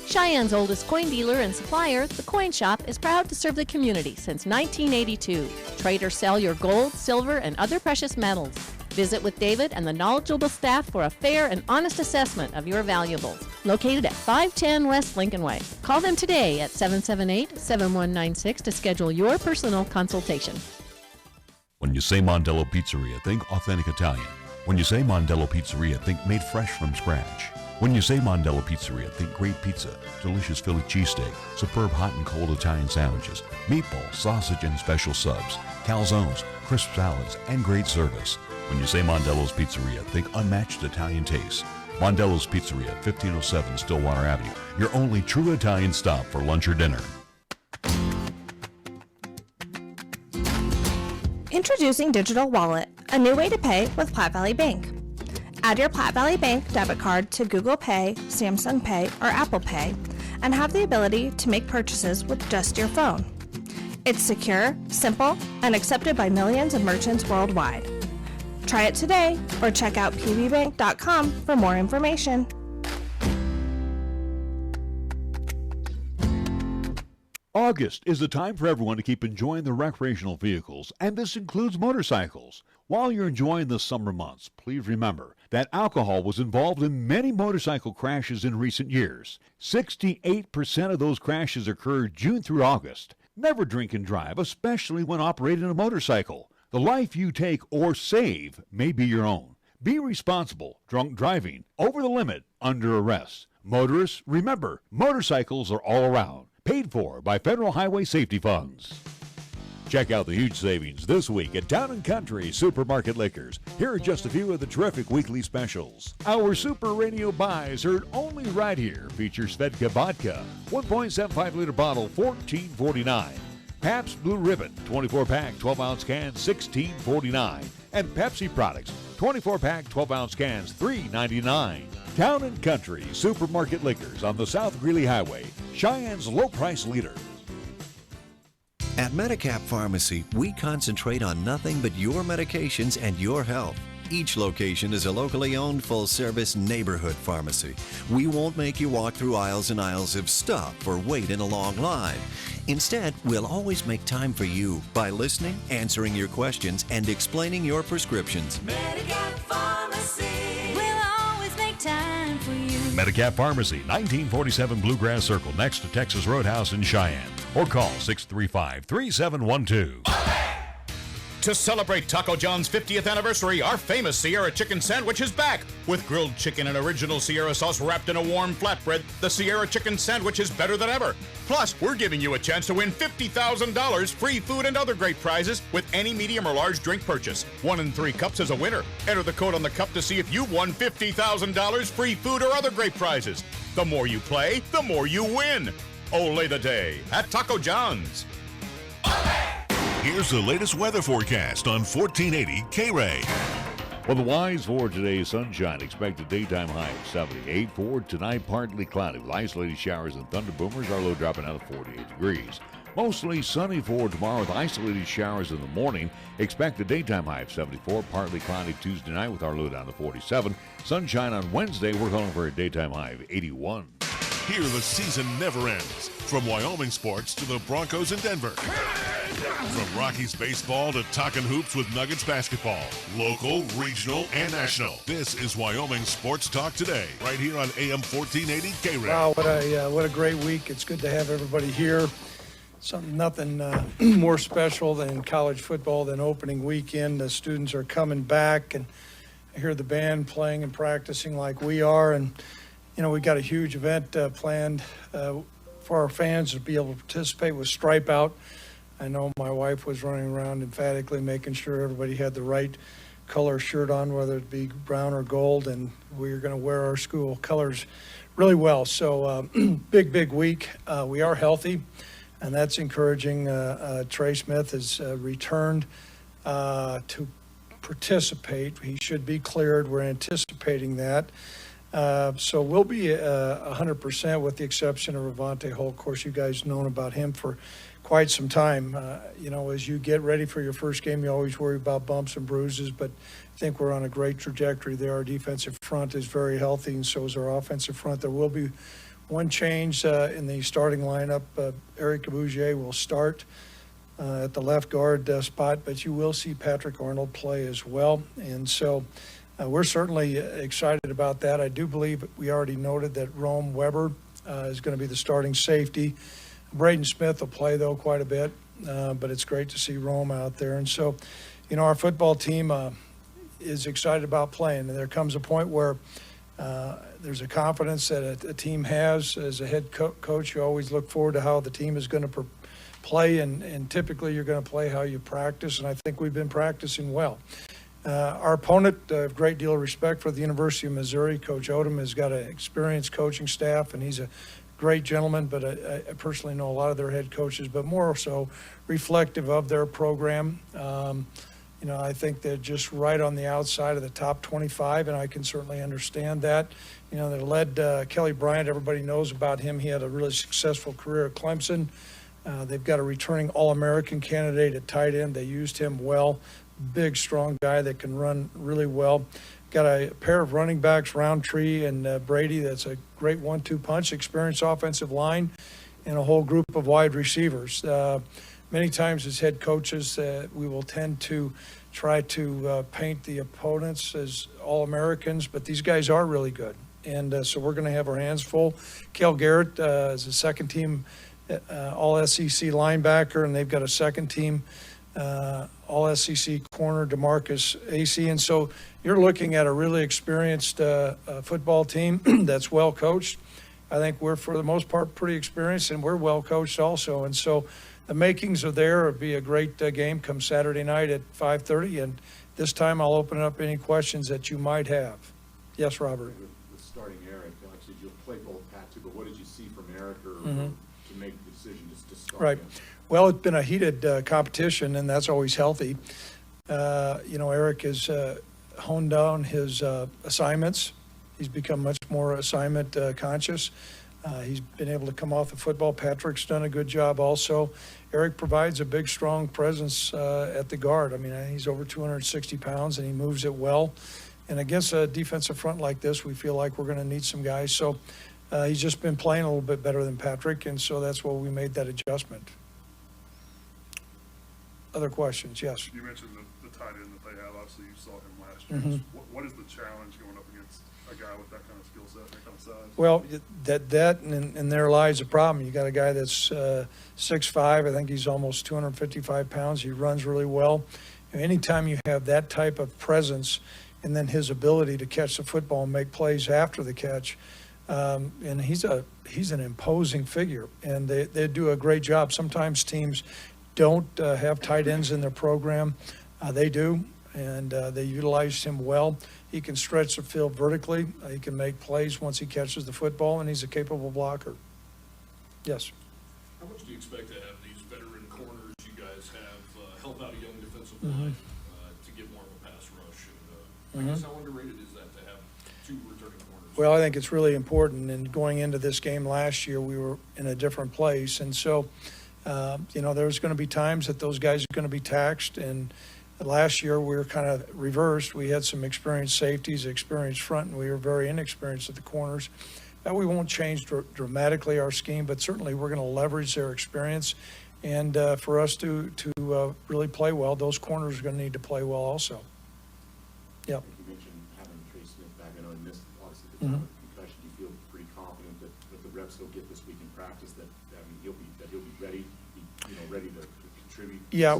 Cheyenne's oldest coin dealer and supplier, The Coin Shop, is proud to serve the community since 1982. Trade or sell your gold, silver, and other precious metals. Visit with David and the knowledgeable staff for a fair and honest assessment of your valuables. Located at 510 West Lincoln Way. Call them today at 778-7196 to schedule your personal consultation. When you say Mondello Pizzeria, think authentic Italian. When you say Mondello Pizzeria, think made fresh from scratch. When you say Mondello Pizzeria, think great pizza, delicious Philly cheesesteak, superb hot and cold Italian sandwiches, meatballs, sausage, and special subs, calzones, crisp salads, and great service. When you say Mondello's Pizzeria, think unmatched Italian taste. Mondello's Pizzeria, 1507 Stillwater Avenue, your only true Italian stop for lunch or dinner. Introducing Digital Wallet, a new way to pay with Platte Valley Bank. Add your Platte Valley Bank debit card to Google Pay, Samsung Pay, or Apple Pay, and have the ability to make purchases with just your phone. It's secure, simple, and accepted by millions of merchants worldwide. Try it today or check out pvbank.com for more information. August is the time for everyone to keep enjoying their recreational vehicles, and this includes motorcycles. While you're enjoying the summer months, please remember that alcohol was involved in many motorcycle crashes in recent years. 68% of those crashes occurred June through August. Never drink and drive, especially when operating a motorcycle. The life you take or save may be your own. Be responsible. Drunk driving, over the limit, under arrest. Motorists, remember, motorcycles are all around. Paid for by Federal Highway Safety Funds. Check out the huge savings this week at Town & Country Supermarket Liquors. Here are just a few of the terrific weekly specials. Our Super Radio buys, heard only right here, features Svedka Vodka, 1.75-liter bottle, $14.49. Pabst Blue Ribbon, 24-pack, 12-ounce cans, $16.49. And Pepsi products, 24-pack, 12-ounce cans, $3.99. Town & Country Supermarket Liquors on the South Greeley Highway, Cheyenne's low-price leader. At Medicap Pharmacy, we concentrate on nothing but your medications and your health. Each location is a locally owned full-service neighborhood pharmacy. We won't make you walk through aisles and aisles of stuff or wait in a long line. Instead, we'll always make time for you by listening, answering your questions, and explaining your prescriptions. Medicap Pharmacy. We'll always make time for you. Medicap Pharmacy, 1947 Bluegrass Circle, next to Texas Roadhouse in Cheyenne. Or call 635-3712. To celebrate Taco John's 50th anniversary, our famous Sierra Chicken Sandwich is back. With grilled chicken and original Sierra sauce wrapped in a warm flatbread, the Sierra Chicken Sandwich is better than ever. Plus, we're giving you a chance to win $50,000, free food, and other great prizes with any medium or large drink purchase. 1 in 3 cups is a winner. Enter the code on the cup to see if you've won $50,000, free food, or other great prizes. The more you play, the more you win. Ole the day at Taco John's. Here's the latest weather forecast on 1480 KRAE. Well, the wise for today's sunshine. Expect a daytime high of 78. For tonight, partly cloudy with isolated showers and thunder boomers. Our low dropping out of 48 degrees. Mostly sunny for tomorrow with isolated showers in the morning. Expect a daytime high of 74. Partly cloudy Tuesday night with our low down to 47. Sunshine on Wednesday. We're calling for a daytime high of 81. Here the season never ends. From Wyoming sports to the Broncos in Denver. From Rockies baseball to talking hoops with Nuggets basketball. Local, regional, and national. This is Wyoming Sports Talk Today, right here on AM 1480 KRAE. Wow, what a great week. It's good to have everybody here. Nothing more special than college football than opening weekend. The students are coming back, and I hear the band playing and practicing like we are. And, you know, we got a huge event planned for our fans to be able to participate with Stripe Out. I know my wife was running around emphatically making sure everybody had the right color shirt on, whether it be brown or gold, and we're going to wear our school colors really well. So big week. We are healthy, and that's encouraging. Trey Smith has returned to participate. He should be cleared. We're anticipating that. So we'll be 100% with the exception of Ravante Holt. Of course, you guys known about him for quite some time. As you get ready for your first game, you always worry about bumps and bruises, but I think we're on a great trajectory there. Our defensive front is very healthy, and so is our offensive front. There will be one change in the starting lineup. Eric Bougier will start at the left guard spot, but you will see Patrick Arnold play as well. And so we're certainly excited about that. I do believe we already noted that Rome Weber is going to be the starting safety. Braden Smith will play, though, quite a bit, but it's great to see Rome out there. And so, our football team is excited about playing. And there comes a point where there's a confidence that a team has. As a head coach, you always look forward to how the team is going to play, and typically you're going to play how you practice, and I think we've been practicing well. Our opponent, a great deal of respect for the University of Missouri. Coach Odom has got an experienced coaching staff, and he's a great gentleman, but I personally know a lot of their head coaches, but more so reflective of their program. I think they're just right on the outside of the top 25, and I can certainly understand that. They led Kelly Bryant. Everybody knows about him. He had a really successful career at Clemson. They've got a returning All-American candidate at tight end. They used him well. Big, strong guy that can run really well. Got a pair of running backs, Roundtree and Brady. That's a great 1-2 punch, experienced offensive line, and a whole group of wide receivers. Many times as head coaches, we will tend to try to paint the opponents as All-Americans, but these guys are really good. And so we're going to have our hands full. Cale Garrett is a second-team All-SEC linebacker, and they've got a second-team All-SEC corner, DeMarcus AC. And so you're looking at a really experienced football team that's well coached. I think we're, for the most part, pretty experienced, and we're well coached also. And so the makings are there. It'll be a great game come Saturday night at 5:30. And this time I'll open up any questions that you might have. Yes, Robert. With starting Eric, actually, you'll play both Pat too, but what did you see from Eric or to make the decision just to start Right. him? Well, it's been a heated competition, and that's always healthy. Eric has honed down his assignments. He's become much more assignment conscious. He's been able to come off the football. Patrick's done a good job also. Eric provides a big, strong presence at the guard. I mean, he's over 260 pounds, and he moves it well. And against a defensive front like this, we feel like we're going to need some guys. So he's just been playing a little bit better than Patrick, and so that's why we made that adjustment. Other questions? Yes. You mentioned the tight end that they have. Obviously, you saw him last year. What is the challenge going up against a guy with that kind of skill set, that kind of size? Well, that and there lies a problem. You got a guy that's 6'5". I think he's almost 255 pounds. He runs really well. Anytime you have that type of presence, and then his ability to catch the football and make plays after the catch, and he's an imposing figure, and they do a great job. Sometimes teams don't have tight ends in their program. They do, and they utilize him well. He can stretch the field vertically. He can make plays once he catches the football, and he's a capable blocker. Yes. How much do you expect to have these veteran corners you guys have help out a young defensive line to get more of a pass rush? And I guess how underrated is that to have two returning corners? Well, I think it's really important. And going into this game last year, we were in a different place, and so there's going to be times that those guys are going to be taxed. And last year we were kind of reversed. We had some experienced safeties, experienced front, and we were very inexperienced at the corners. We won't change dramatically our scheme, but certainly we're going to leverage their experience. And for us to really play well, those corners are going to need to play well also. Yep. You mentioned having Trey Smith back. I know he missed obviously the time of concussion. Do you feel pretty confident that with the reps he'll get this week in practice that he'll be ready, ready to contribute? Yeah,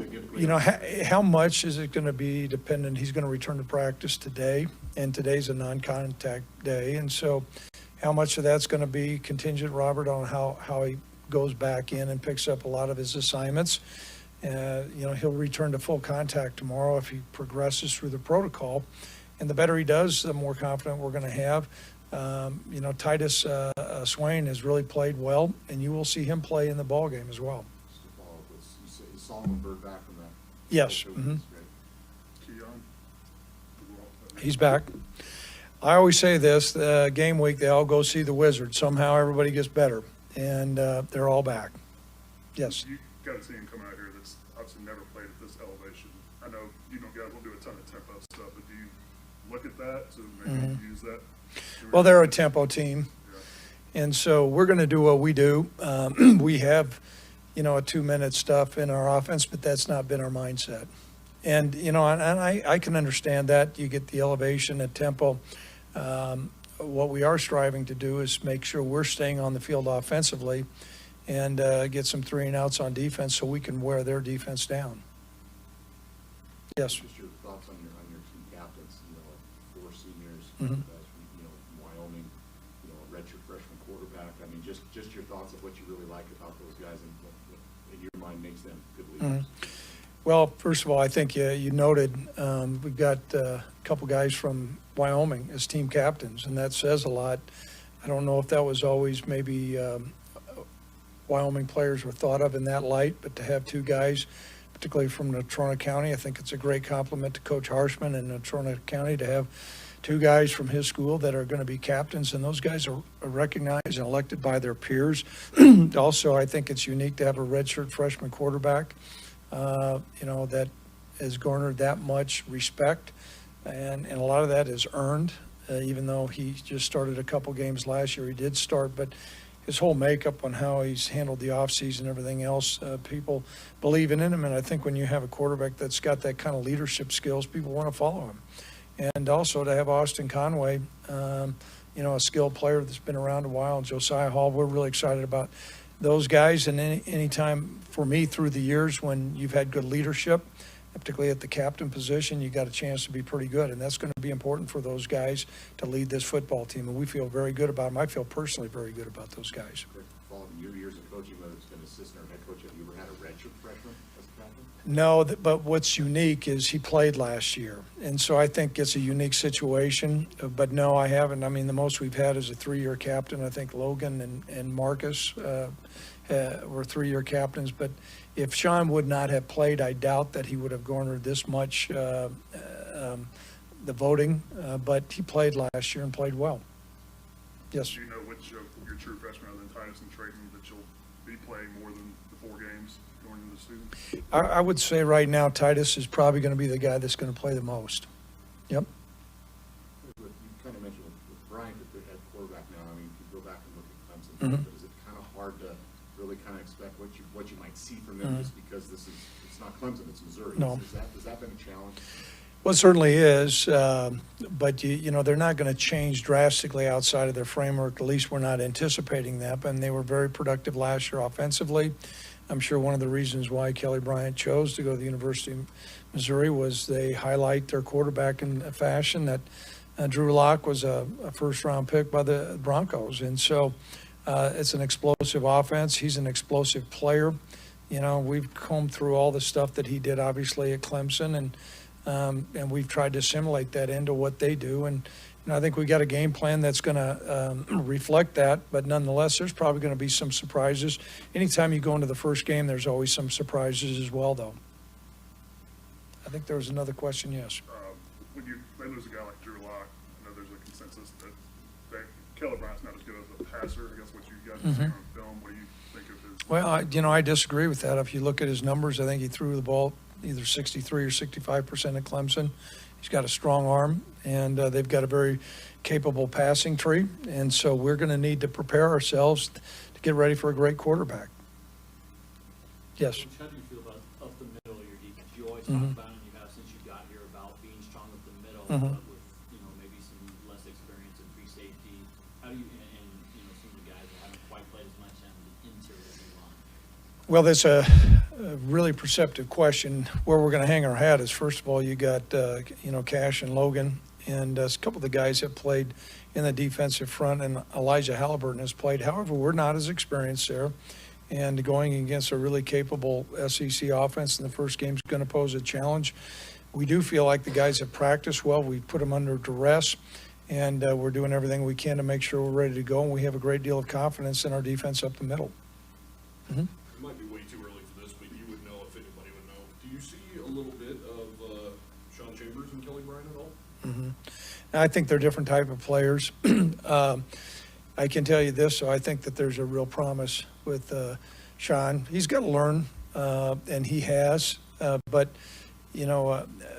how much is it going to be dependent? He's going to return to practice today, and today's a non-contact day, and so how much of that's going to be contingent, Robert, on how he goes back in and picks up a lot of his assignments. He'll return to full contact tomorrow if he progresses through the protocol, and the better he does, the more confident we're going to have. Titus Swain has really played well, and you will see him play in the ball game as well. Just to follow up, you saw him bird back from that. Yes. Keon? He's back. I always say this, game week, they all go see the Wizards. Somehow everybody gets better, and they're all back. Yes. You got a team coming out here that's obviously never played at this elevation. I know you guys will do a ton of tempo stuff, but do you look at that to maybe use that? Well, they're a tempo team, and so we're going to do what we do. We have, a 2-minute stuff in our offense, but that's not been our mindset. And, and I can understand that. You get the elevation and tempo. What we are striving to do is make sure we're staying on the field offensively and get some 3-and-outs on defense so we can wear their defense down. Yes. Just your thoughts on your team captains, like 4 seniors, Mm-hmm. guys from, Wyoming, a redshirt freshman quarterback. I mean, just your thoughts of what you really like about those guys and what in your mind makes them good leaders. Well, first of all, I think you noted we've got a couple guys from Wyoming as team captains, and that says a lot. I don't know if that was always maybe Wyoming players were thought of in that light, but to have 2 guys, particularly from Natrona County, I think it's a great compliment to Coach Harshman and Natrona County to have 2 guys from his school that are going to be captains, and those guys are recognized and elected by their peers. Also, I think it's unique to have a redshirt freshman quarterback, that has garnered that much respect, and a lot of that is earned, even though he just started a couple games last year. He did start, but his whole makeup on how he's handled the offseason and everything else, people believe in him, and I think when you have a quarterback that's got that kind of leadership skills, people want to follow him. And also to have Austin Conway, a skilled player that's been around a while, and Josiah Hall, we're really excited about those guys. And any time for me through the years when you've had good leadership, particularly at the captain position, you got a chance to be pretty good. And that's going to be important for those guys to lead this football team. And we feel very good about them. I feel personally very good about those guys. Following your years of coaching, whether it's been assistant or head coach, have you ever had a redshirt freshman as a captain? No, but what's unique is he played last year. And so I think it's a unique situation. But no, I haven't. I mean, the most we've had is a 3-year captain. I think Logan and Marcus were 3-year captains. But if Sean would not have played, I doubt that he would have garnered this much the voting. But he played last year and played well. Yes. Do you know which of your true freshmen other than Titus and Trayton that you'll be playing more than the 4 games going into the season? I would say right now Titus is probably going to be the guy that's going to play the most. Yep. You kind of mentioned with Bryant at quarterback now. I mean, if you go back and look at Clemson, but is it kind of hard to really kind of expect what you might see from them just because it's not Clemson, it's Missouri? No. Has that been a challenge? Well, it certainly is, but they're not going to change drastically outside of their framework. At least we're not anticipating that. And they were very productive last year offensively. I'm sure one of the reasons why Kelly Bryant chose to go to the University of Missouri was they highlight their quarterback in a fashion that Drew Lock was a first-round pick by the Broncos. And so it's an explosive offense. He's an explosive player. We've combed through all the stuff that he did, obviously, at Clemson, and we've tried to assimilate that into what they do. And I think we got a game plan that's going to reflect that. But nonetheless, there's probably going to be some surprises. Anytime you go into the first game, there's always some surprises as well, though. I think there was another question, yes. When they lose a guy like Drew Lock, I know there's a consensus that Kelly Bryant's not as good as a passer. I guess what you guys are seeing on film, what do you think of his? Well, I disagree with that. If you look at his numbers, I think he threw the ball either 63 or 65% at Clemson. He's got a strong arm, and they've got a very capable passing tree. And so we're going to need to prepare ourselves to get ready for a great quarterback. Yes. How do you feel about up the middle of your defense? You always talk about, and you have since you got here, about being strong up the middle, but with maybe some less experience in free safety. How do you and some of the guys that haven't quite played as much on the interior line? Well, that's a really perceptive question. Where we're going to hang our hat is, first of all, you got Cash and Logan, and a couple of the guys have played in the defensive front, and Elijah Halliburton has played. However, we're not as experienced there, and going against a really capable SEC offense in the first game is going to pose a challenge. We do feel like the guys have practiced well. We put them under duress, and we're doing everything we can to make sure we're ready to go, and we have a great deal of confidence in our defense up the middle. It might be way too early for this, but you would know if anybody would know. Do you see a little bit of Sean Chambers and Kelly Bryant at all? And I think they're different type of players. I can tell you this, so I think that there's a real promise with Sean. He's got to learn, and he has. But,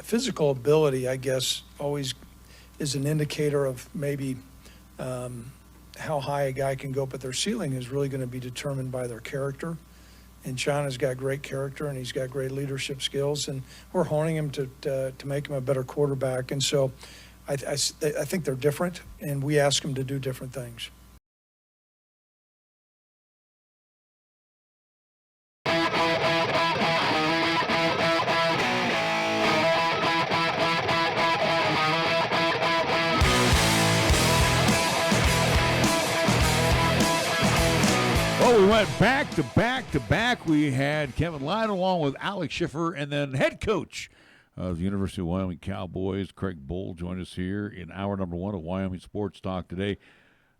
physical ability, I guess, always is an indicator of maybe how high a guy can go. But their ceiling is really going to be determined by their character. And Sean has got great character, and he's got great leadership skills. And we're honing him to make him a better quarterback. And so I think they're different, and we ask them to do different things. Well, we went back to back to back. We had Kevin Lytle along with Alex Schiffer, and then head coach of the University of Wyoming Cowboys, Craig Bull, joined us here in hour number 1 of Wyoming Sports Talk today.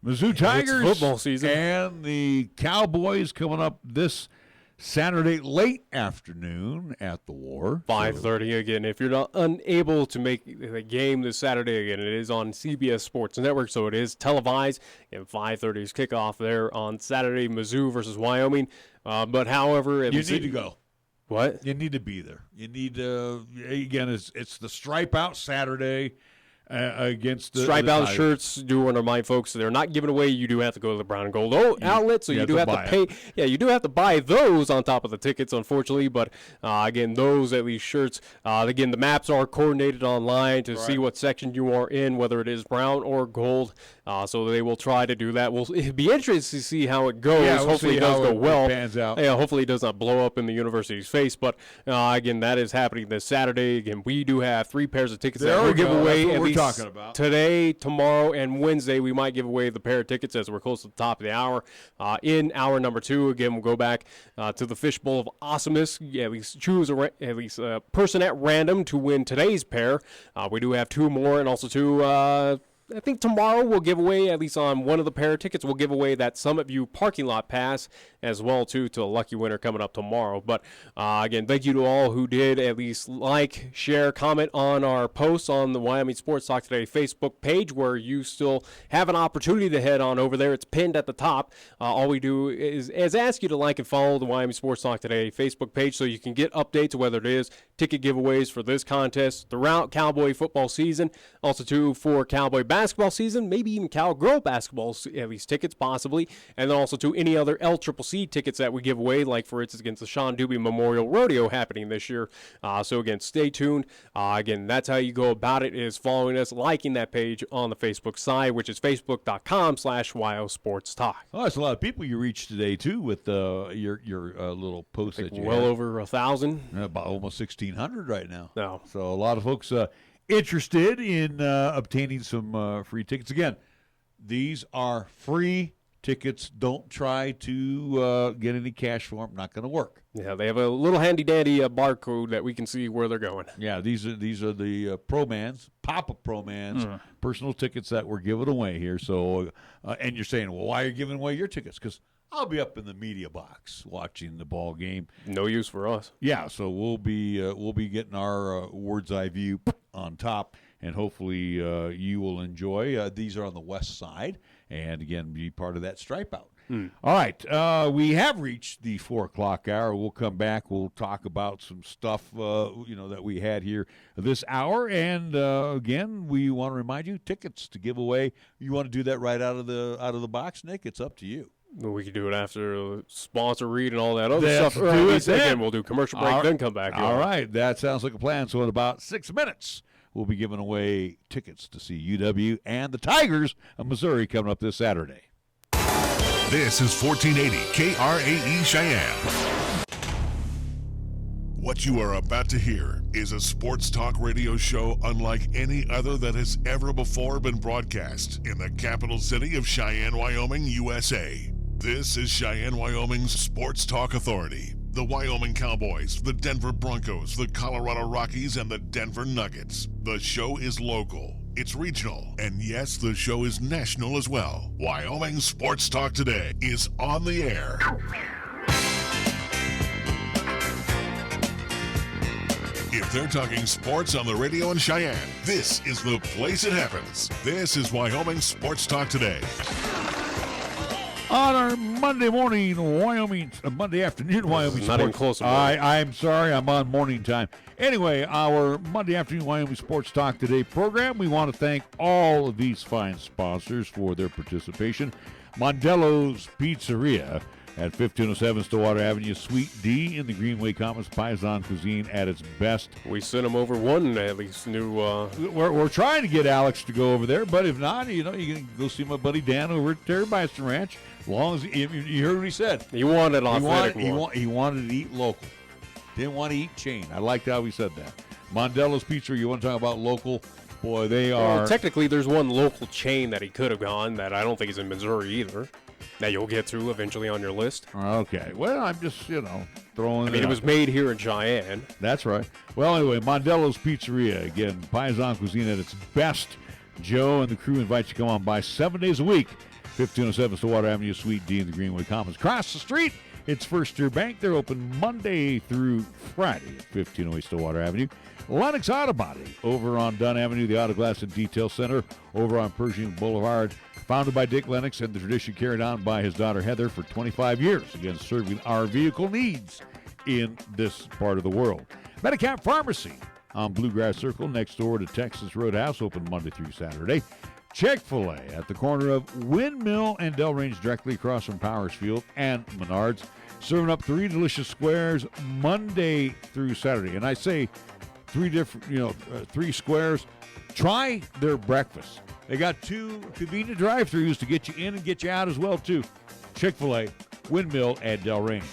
Mizzou Tigers football season, and the Cowboys coming up this Saturday late afternoon at the War. 5:30 again. If you're not unable to make the game this Saturday again, it is on CBS Sports Network, so it is televised. And 5:30 is kickoff there on Saturday, Mizzou versus Wyoming. But however, you need to go. What? You need to be there. You need to, again, it's the Stripe Out Saturday against the Stripe Out Tigers. Shirts, do want to remind folks, they're not given away. You do have to go to the Brown and Gold outlet, so you do have to pay. Yeah, you do have to buy those on top of the tickets, unfortunately. But again, those at least shirts. Again, the maps are coordinated online to see what section you are in, whether it is brown or gold. So they will try to do that. It'll be interesting to see how it goes. Yeah, hopefully it does go well. It pans out. Yeah, hopefully it does not blow up in the university's face. But again, that is happening this Saturday. Again, we do have 3 pairs of tickets that we'll give away at least talking about today, tomorrow, and Wednesday. We might give away the pair of tickets as we're close to the top of the hour. In hour number 2, again, we'll go back to the Fishbowl of Awesomeness. At least choose a person at random to win today's pair. We do have 2 more, and also 2. I think tomorrow we'll give away, at least on one of the pair of tickets, we'll give away that Summit View parking lot pass as well, too, to a lucky winner coming up tomorrow. But, again, thank you to all who did at least like, share, comment on our posts on the Wyoming Sports Talk Today Facebook page, where you still have an opportunity to head on over there. It's pinned at the top. All we do is ask you to like and follow the Wyoming Sports Talk Today Facebook page so you can get updates, whether it is ticket giveaways for this contest throughout Cowboy football season, also, too, for Cowboy basketball season, maybe even Cowgirl basketball, at least tickets possibly, and then also to any other LCCC tickets that we give away, like for instance against the Sean Doobie Memorial Rodeo happening this year. So again, stay tuned. Again, that's how you go about it, is following us, liking that page on the Facebook side, which is facebook.com/WyoSportsTalk. Oh, that's a lot of people you reached today too with your little post that you well had. over 1,000, about almost 1,600 right now. No, so a lot of folks interested in obtaining some free tickets. Again, these are free tickets. Don't try to get any cash for them. Not going to work. Yeah, they have a little handy-dandy barcode that we can see where they're going. Yeah, these are the Pro-Mans, Papa Pro-Mans, personal tickets that we're giving away here. So, and you're saying, well, why are you giving away your tickets? Because I'll be up in the media box watching the ball game. No use for us. Yeah, so we'll be getting our words eye view on top, and hopefully you will enjoy. These are on the west side, and again, be part of that stripe out. All right, we have reached the 4 o'clock hour. We'll come back. We'll talk about some stuff that we had here this hour, and again, we want to remind you, tickets to give away. You want to do that right out of the box, Nick? It's up to you. We can do it after sponsor read and all that other Let's stuff. do it then. Again, we'll do commercial break, then come back. All right, that sounds like a plan. So in about 6 minutes, we'll be giving away tickets to see UW and the Tigers of Missouri coming up this Saturday. This is 1480 KRAE Cheyenne. What you are about to hear is a sports talk radio show unlike any other that has ever before been broadcast in the capital city of Cheyenne, Wyoming, USA. This is Cheyenne, Wyoming's Sports Talk Authority. The Wyoming Cowboys, the Denver Broncos, the Colorado Rockies, and the Denver Nuggets. The show is local, it's regional, and yes, the show is national as well. Wyoming Sports Talk Today is on the air. If they're talking sports on the radio in Cheyenne, this is the place it happens. This is Wyoming Sports Talk Today. On our Monday afternoon Wyoming Not even Sports. close. I'm sorry, I'm on morning time. Anyway, our Monday afternoon Wyoming Sports Talk Today program, we want to thank all of these fine sponsors for their participation. Mondello's Pizzeria at 1507 Stillwater Avenue, Suite D in the Greenway Commons, Paisan cuisine at its best. We sent him over one at least new. We're trying to get Alex to go over there, but if not, you can go see my buddy Dan over at Terry Bison Ranch. As long as you heard what he said, he wanted authentic. He wanted to eat local. Didn't want to eat chain. I liked how he said that. Mondello's Pizza. You want to talk about local? Boy, they are. Well, technically, there's one local chain that he could have gone that I don't think is in Missouri either. That you'll get to eventually on your list. Okay. Well, I'm just, throwing I mean, it was made here in Cheyenne. That's right. Well, anyway, Mondello's Pizzeria. Again, Paisan cuisine at its best. Joe and the crew invite you to come on by 7 days a week. 1507 Stillwater Avenue, Suite D in the Greenway Commons. Across the street, it's First Year Bank. They're open Monday through Friday at 1508 Stillwater Avenue. Lennox Auto Body over on Dunn Avenue, the Auto Glass and Detail Center over on Pershing Boulevard. Founded by Dick Lennox and the tradition carried on by his daughter Heather for 25 years, again, serving our vehicle needs in this part of the world. Medicap Pharmacy on Bluegrass Circle next door to Texas Roadhouse, open Monday through Saturday. Chick-fil-A at the corner of Windmill and Delrange, directly across from Powers Field and Menards, serving up 3 delicious squares Monday through Saturday. And I say 3 squares. Try their breakfast. They got 2 convenient drive-thrus to get you in and get you out as well, too. Chick-fil-A, Windmill, and Delrange.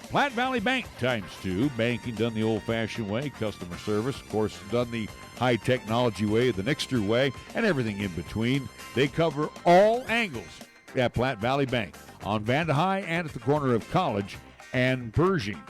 Platte Valley Bank ×2. Banking done the old-fashioned way. Customer service, of course, done the high-technology way, the Nixter way, and everything in between. They cover all angles at Platte Valley Bank on Vanda High and at the corner of College and Pershing.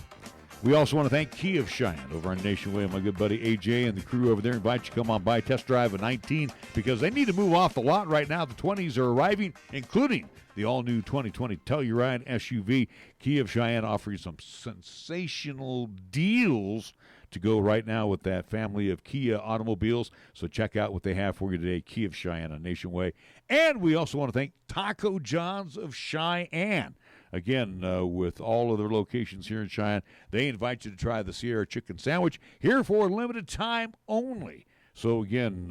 We also want to thank Key of Cheyenne over on Nation Way. My good buddy AJ and the crew over there invite you to come on by, test drive a 19 because they need to move off the lot right now. The 20s are arriving, including the all-new 2020 Telluride SUV. Key of Cheyenne offering some sensational deals to go right now with that family of Kia automobiles. So check out what they have for you today, Key of Cheyenne on Nation Way. And we also want to thank Taco John's of Cheyenne. Again, with all of their locations here in Cheyenne, they invite you to try the Sierra Chicken Sandwich here for a limited time only. So, again,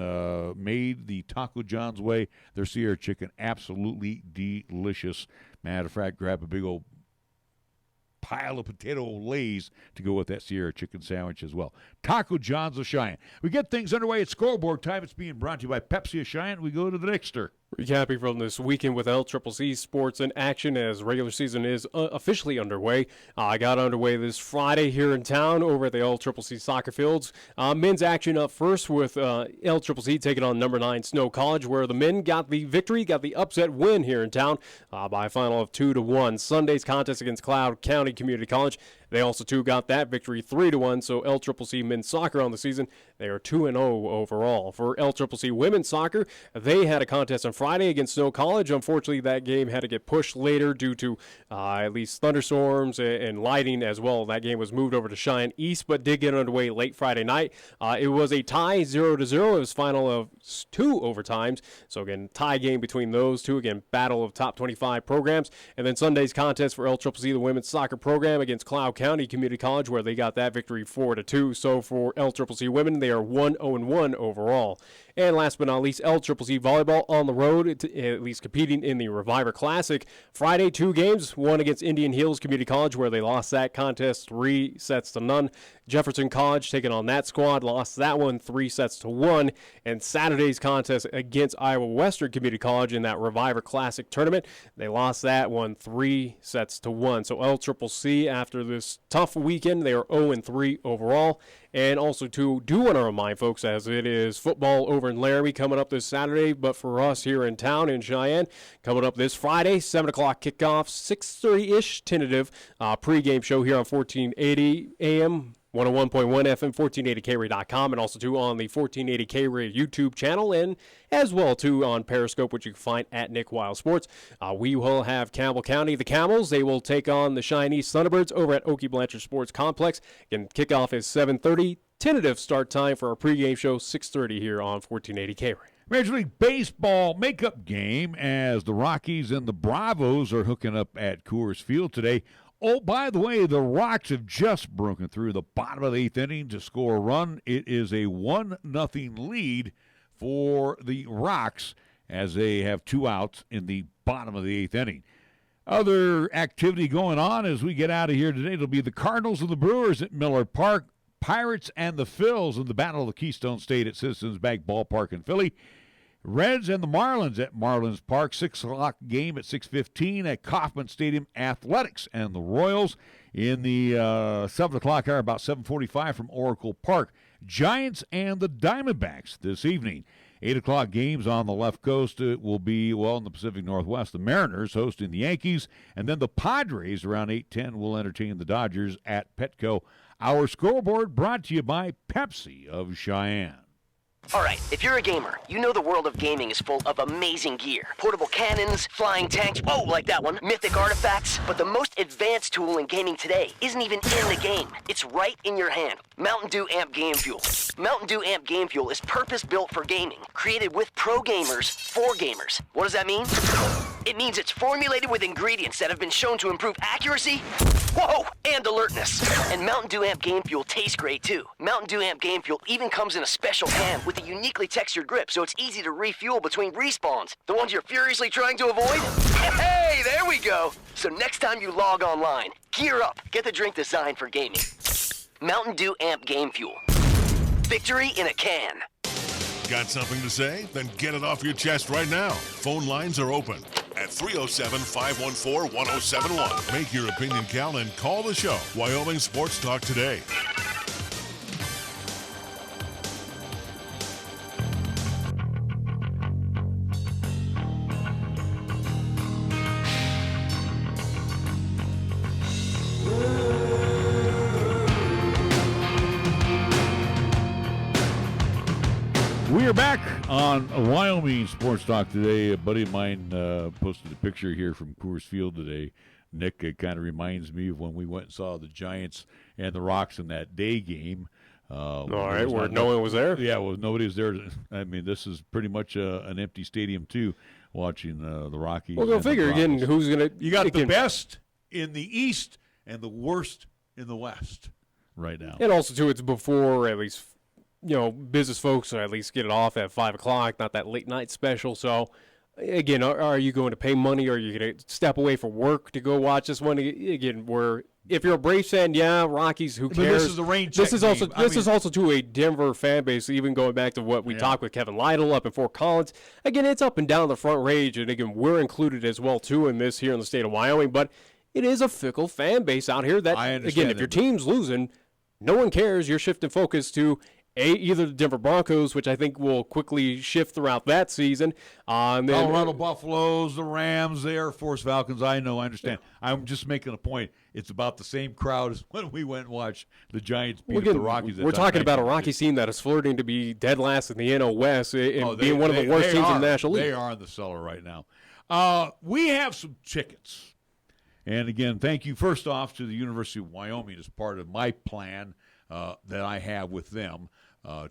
made the Taco John's way. Their Sierra Chicken, absolutely delicious. Matter of fact, grab a big old pile of potato Lays to go with that Sierra Chicken Sandwich as well. Taco John's of Cheyenne. We get things underway at scoreboard time. It's being brought to you by Pepsi of Cheyenne. We go to the Nixter. Recapping from this weekend with LCCC sports in action as regular season is officially underway. I got underway this Friday here in town over at the LCCC soccer fields. Men's action up first with LCCC taking on number 9 Snow College, where the men got the victory, got the upset win here in town by a final of 2-1. Sunday's contest against Cloud County Community College, they also, too, got that victory 3-1, so LCCC men's soccer on the season, they are 2-0 overall. For LCCC women's soccer, they had a contest on Friday against Snow College. Unfortunately, that game had to get pushed later due to at least thunderstorms and lighting as well. That game was moved over to Cheyenne East, but did get underway late Friday night. It was a tie 0-0. It was final of 2 overtimes. So, again, tie game between those two. Again, battle of top 25 programs. And then Sunday's contest for LCCC, the women's soccer program, against Cloud County Community College, where they got that victory 4-2. So for LCCC women, they are 1-1 overall. And last but not least, LCCC volleyball on the road, at least competing in the Reviver Classic. Friday, 2 games, one against Indian Hills Community College, where they lost that contest 3-0. Jefferson College taking on that squad, lost that one 3-1. And Saturday's contest against Iowa Western Community College in that Reviver Classic tournament, they lost that one 3-1. So LCCC, after this tough weekend, they are 0-3 overall. And also, too, do want to remind folks, as it is football over in Laramie coming up this Saturday, but for us here in town in Cheyenne, coming up this Friday, 7 o'clock kickoff, 6:30-ish tentative pregame show here on 1480 AM. 101.1 FM, 1480KRAE.com, and also, too, on the 1480KRAE YouTube channel, and as well, too, on Periscope, which you can find at Nick Wild Sports. We will have Campbell County, the Camels. They will take on the Cheyenne East Thunderbirds over at Okie Blanchard Sports Complex. Again, kickoff is 7:30. tentative start time for our pregame show, 6:30 here on 1480 KRAE. Major League Baseball makeup game as the Rockies and the Bravos are hooking up at Coors Field today. Oh, by the way, the Rocks have just broken through the bottom of the 8th inning to score a run. It is a 1-0 lead for the Rocks as they have 2 outs in the bottom of the 8th inning. Other activity going on as we get out of here today. It'll be the Cardinals and the Brewers at Miller Park, Pirates and the Phils in the Battle of the Keystone State at Citizens Bank Ballpark in Philly. Reds and the Marlins at Marlins Park, 6 o'clock game at 6:15 at Kauffman Stadium. Athletics and the Royals in the 7 o'clock hour, about 7:45 from Oracle Park. Giants and the Diamondbacks this evening. 8 o'clock games on the left coast. It will be, well, in the Pacific Northwest, the Mariners hosting the Yankees, and then the Padres around 8:10 will entertain the Dodgers at Petco. Our scoreboard brought to you by Pepsi of Cheyenne. All right, if you're a gamer, you know the world of gaming is full of amazing gear. Portable cannons, flying tanks, whoa, like that one, mythic artifacts. But the most advanced tool in gaming today isn't even in the game. It's right in your hand. Mountain Dew Amp Game Fuel. Mountain Dew Amp Game Fuel is purpose-built for gaming, created with pro gamers for gamers. What does that mean? It means it's formulated with ingredients that have been shown to improve accuracy, whoa, and alertness. And Mountain Dew Amp Game Fuel tastes great too. Mountain Dew Amp Game Fuel even comes in a special can with a uniquely textured grip, so it's easy to refuel between respawns. The ones you're furiously trying to avoid? Hey, there we go. So next time you log online, gear up. Get the drink designed for gaming. Mountain Dew Amp Game Fuel. Victory in a can. Got something to say? Then get it off your chest right now. Phone lines are open at 307-514-1071. Make your opinion count and call the show. Wyoming Sports Talk today. We are back on Wyoming Sports Talk today. A buddy of mine posted a picture here from Coors Field today. Nick, it kind of reminds me of when we went and saw the Giants and the Rocks in that day game. All right, where no one was there? Yeah, well, nobody was there. I mean, this is pretty much an empty stadium, too, watching the Rockies. Well, go figure. Again, who's going to... You got the best in the East and the worst in the West right now. And also, too, it's before at least... business folks at least get it off at 5 o'clock, not that late night special. So, again, are you going to pay money, or are you going to step away from work to go watch this one? Again, if you're a Braves fan, yeah, Rockies, who cares? But this is the rain check This is also to a Denver fan base, even going back to what we talked with Kevin Lytle up in Fort Collins. Again, it's up and down the front range, and again, we're included as well, too, in this here in the state of Wyoming. But it is a fickle fan base out here that, again, if your team's losing, no one cares. You're shifting focus to either the Denver Broncos, which I think will quickly shift throughout that season. Colorado Buffaloes, the Rams, the Air Force Falcons. I know, I understand. I'm just making a point. It's about the same crowd as when we went and watched the Giants beat the Rockies. We're talking about a Rockies team that is flirting to be dead last in the NL West and being one of the worst teams in the National League. They are in the cellar right now. We have some tickets. And, again, thank you first off to the University of Wyoming as part of my plan that I have with them.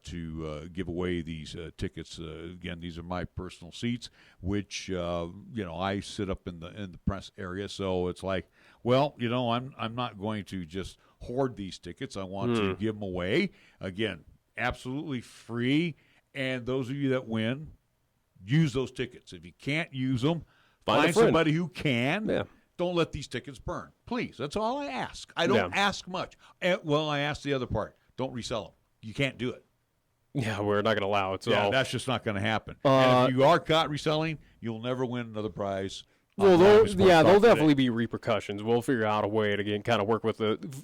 To give away these tickets. Again, these are my personal seats, which I sit up in the press area. So it's like, well, I'm not going to just hoard these tickets. I want to give them away. Again, absolutely free. And those of you that win, use those tickets. If you can't use them, find somebody who can. Yeah. Don't let these tickets burn, please. That's all I ask. I don't ask much. I ask the other part. Don't resell them. You can't do it. Yeah, we're not going to allow it. So. Yeah, that's just not going to happen. And if you are caught reselling, you'll never win another prize. Well, there'll definitely be repercussions. We'll figure out a way to, again, kind of work with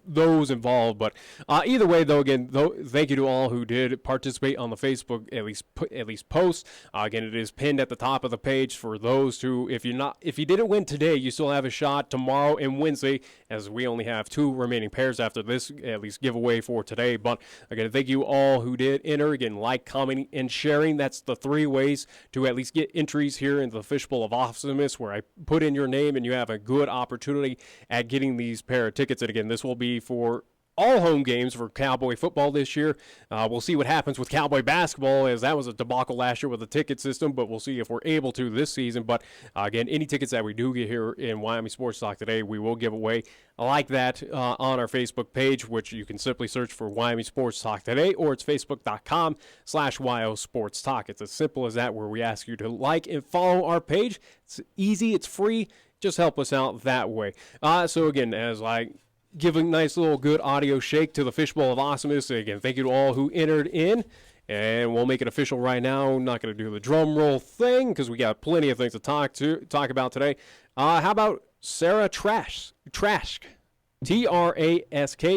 those involved. But either way, though, thank you to all who did participate on the Facebook, at least post. Again, it is pinned at the top of the page for those who, if you didn't win today, you still have a shot tomorrow and Wednesday, as we only have 2 remaining pairs after this, at least giveaway for today. But again, thank you all who did enter. Again, like, commenting, and sharing. That's the 3 ways to at least get entries here into the Fishbowl of Awesomeness, where I put in your name and you have a good opportunity at getting these pair of tickets. And again, this will be for all home games for Cowboy football this year. We'll see what happens with Cowboy basketball, as that was a debacle last year with the ticket system, but we'll see if we're able to this season. But again, any tickets that we do get here in Wyoming Sports Talk today, we will give away like that on our Facebook page, which you can simply search for Wyoming Sports Talk today, or it's facebook.com/WYO Sports Talk. It's as simple as that, where we ask you to like and follow our page. It's easy, it's free. Just help us out that way. So again, as I give a nice little good audio shake to the Fishbowl of Awesomeness, again, thank you to all who entered in. And we'll make it official right now. I'm not going to do the drum roll thing because we got plenty of things to talk about today. How about Sarah Trask? Trask.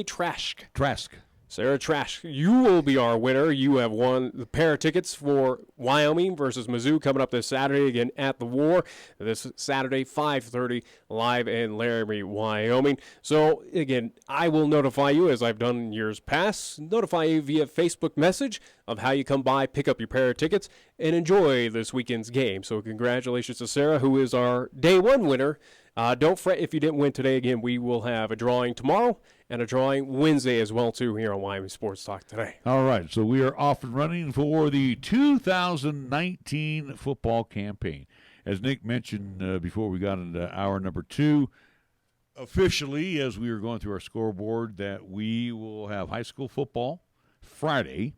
Trask. Sarah Trask, you will be our winner. You have won the pair of tickets for Wyoming versus Mizzou coming up this Saturday, again at the War. This Saturday, 5:30, live in Laramie, Wyoming. So, again, I will notify you, as I've done in years past, notify you via Facebook message of how you come by, pick up your pair of tickets, and enjoy this weekend's game. So congratulations to Sarah, who is our day one winner. Don't fret if you didn't win today. Again, we will have a drawing tomorrow and a drawing Wednesday as well, too, here on Wyoming Sports Talk today. All right, so we are off and running for the 2019 football campaign. As Nick mentioned before we got into hour number 2, officially, as we were going through our scoreboard, that we will have high school football Friday,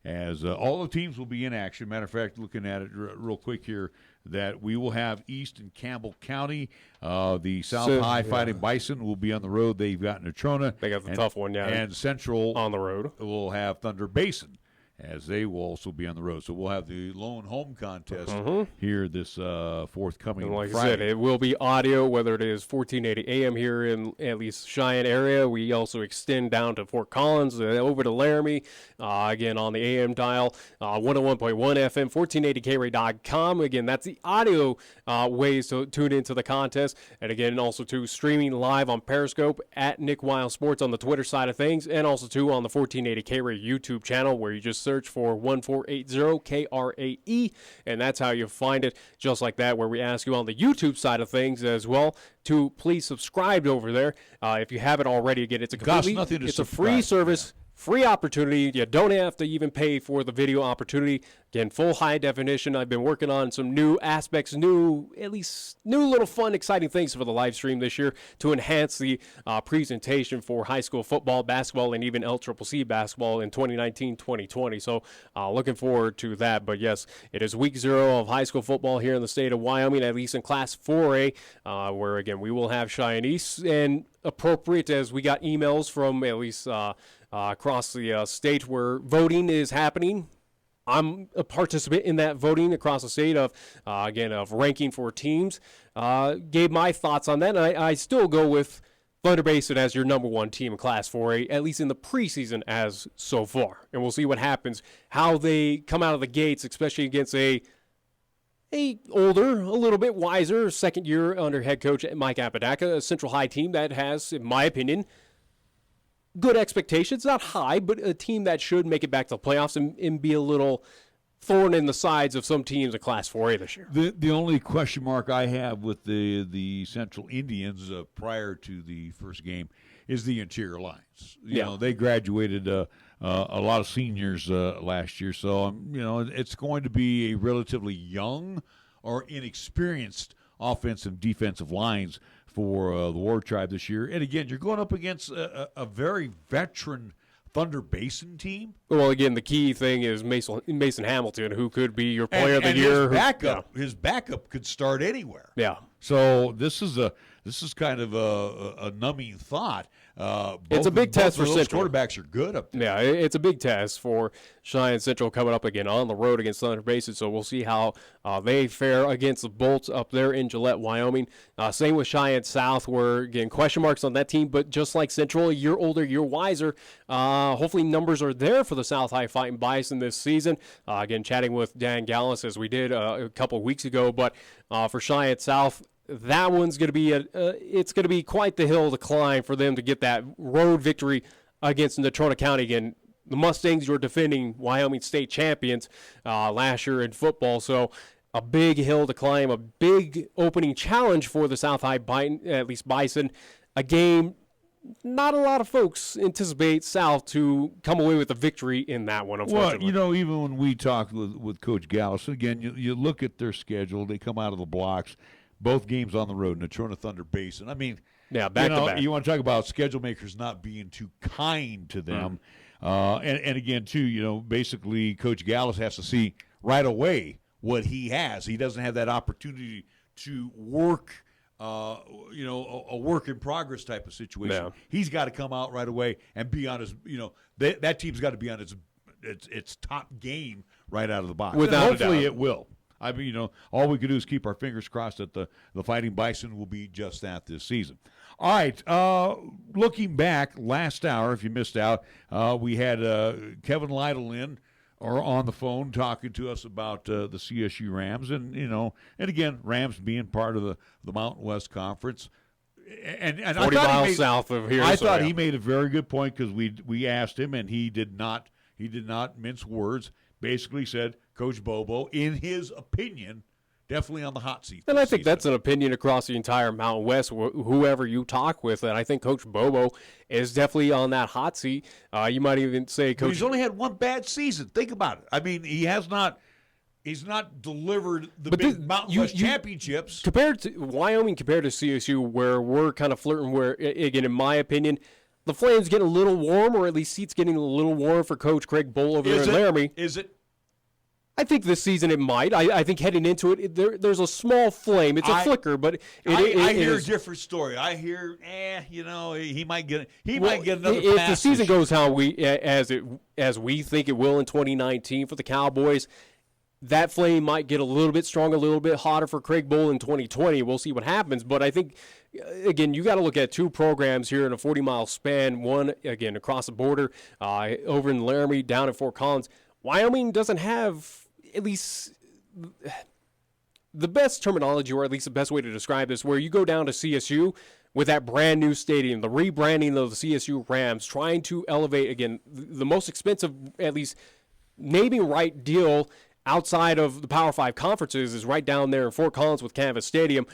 as all the teams will be in action. Matter of fact, looking at it real quick here, that we will have East and Campbell County. The South High Fighting Bison will be on the road. They've got Natrona. They got the tough one, yeah. And Central on the road will have Thunder Basin, as they will also be on the road. So we'll have the lone home contest here this forthcoming and like Friday. I said, it will be audio, whether it is 1480 AM here in at least Cheyenne area. We also extend down to Fort Collins, over to Laramie, again on the AM dial, 101.1 FM, 1480KRAE.com. Again, that's the audio ways to tune into the contest. And again, also too, streaming live on Periscope at Nick Weil Sports on the Twitter side of things, and also too on the 1480KRAE YouTube channel, where you just search for 1480 KRAE, and that's how you find it, just like that, where we ask you on the YouTube side of things as well to please subscribe over there. If you haven't already, again, it's a free service. Free opportunity. You don't have to even pay for the video opportunity. Again, full high definition. I've been working on some new aspects, new little fun, exciting things for the live stream this year to enhance the presentation for high school football, basketball, and even LCCC basketball in 2019-2020. So looking forward to that. But yes, it is week 0 of high school football here in the state of Wyoming, at least in Class 4A, where, again, we will have Cheyenne East. And appropriate, as we got emails from at least across the state where voting is happening. I'm a participant in that voting across the state of ranking for teams. Gave my thoughts on that, and I still go with Thunder Basin as your number 1 team in Class 4A, at least in the preseason as so far. And we'll see what happens, how they come out of the gates, especially against a older, a little bit wiser, second year under head coach Mike Apodaca, a Central High team that has, in my opinion, good expectations, not high, but a team that should make it back to the playoffs and be a little thorn in the sides of some teams in Class 4A this year. The only question mark I have with the Central Indians prior to the first game is the interior lines. You know, they graduated a lot of seniors last year, so it's going to be a relatively young or inexperienced offensive defensive lines for the War Tribe this year. And again, you're going up against a very veteran Thunder Basin team. Well, again, the key thing is Mason Hamilton, who could be your player of the year. His backup could start anywhere. Yeah. So this is kind of a numbing thought. It's a big test for those Central. Quarterbacks are good up there. Yeah, it's a big test for Cheyenne Central coming up again on the road against Thunder Basin. So we'll see how they fare against the Bolts up there in Gillette, Wyoming. Same with Cheyenne South, where, again, question marks on that team. But just like Central, a year older, year wiser. Hopefully numbers are there for the South High Fighting Bison this season. Again, chatting with Dan Gallus as we did a couple of weeks ago. But for Cheyenne South, that one's going to be it's going to be quite the hill to climb for them to get that road victory against Natrona County. Again, the Mustangs were defending Wyoming state champions last year in football, so a big hill to climb, a big opening challenge for the South High Bison, at least Bison, a game not a lot of folks anticipate South to come away with a victory in that one, unfortunately. Well, even when we talked with Coach Gallus, again, you look at their schedule. They come out of the blocks, both games on the road in the Natrona Thunder Basin. I mean, back to back. You want to talk about schedule makers not being too kind to them. And again, too, basically Coach Gallus has to see right away what he has. He doesn't have that opportunity to work a work in progress type of situation. Yeah. He's got to come out right away and be on his, that team's got to be on its top game right out of the box. Without hopefully a doubt. it will. I mean, all we can do is keep our fingers crossed that the Fighting Bison will be just that this season. All right, looking back, last hour, if you missed out, we had Kevin Lytle on the phone talking to us about the CSU Rams, and again, Rams being part of the Mountain West Conference, and 40 miles south of here. I thought he made a very good point because we asked him, and he did not mince words. Basically said Coach Bobo, in his opinion, definitely on the hot seat. And I think that's an opinion across the entire Mountain West, whoever you talk with. And I think Coach Bobo is definitely on that hot seat. You might even say Coach. But he's only had one bad season. Think about it. I mean, he's not delivered the big Mountain West championships. Compared to Wyoming, compared to CSU, where we're kind of flirting, where, again, in my opinion, the Flames getting a little warm, or at least seats getting a little warm for Coach Craig Bull over there in Laramie. Is it? I think this season it might. I think heading into it, there's a small flame. It's a flicker, but I hear a different story. I hear, he might get another if pass. the season goes how as we think it will in 2019 for the Cowboys, that flame might get a little bit stronger, a little bit hotter for Craig Bull in 2020. We'll see what happens. But I think, again, you got to look at two programs here in a 40-mile span. One, again, across the border, over in Laramie, down in Fort Collins. Wyoming doesn't have, at least the best terminology, or at least the best way to describe this, where you go down to CSU with that brand new stadium, the rebranding of the CSU Rams, trying to elevate, again, the most expensive, at least naming right deal outside of the Power 5 conferences is right down there in Fort Collins with Canvas Stadium.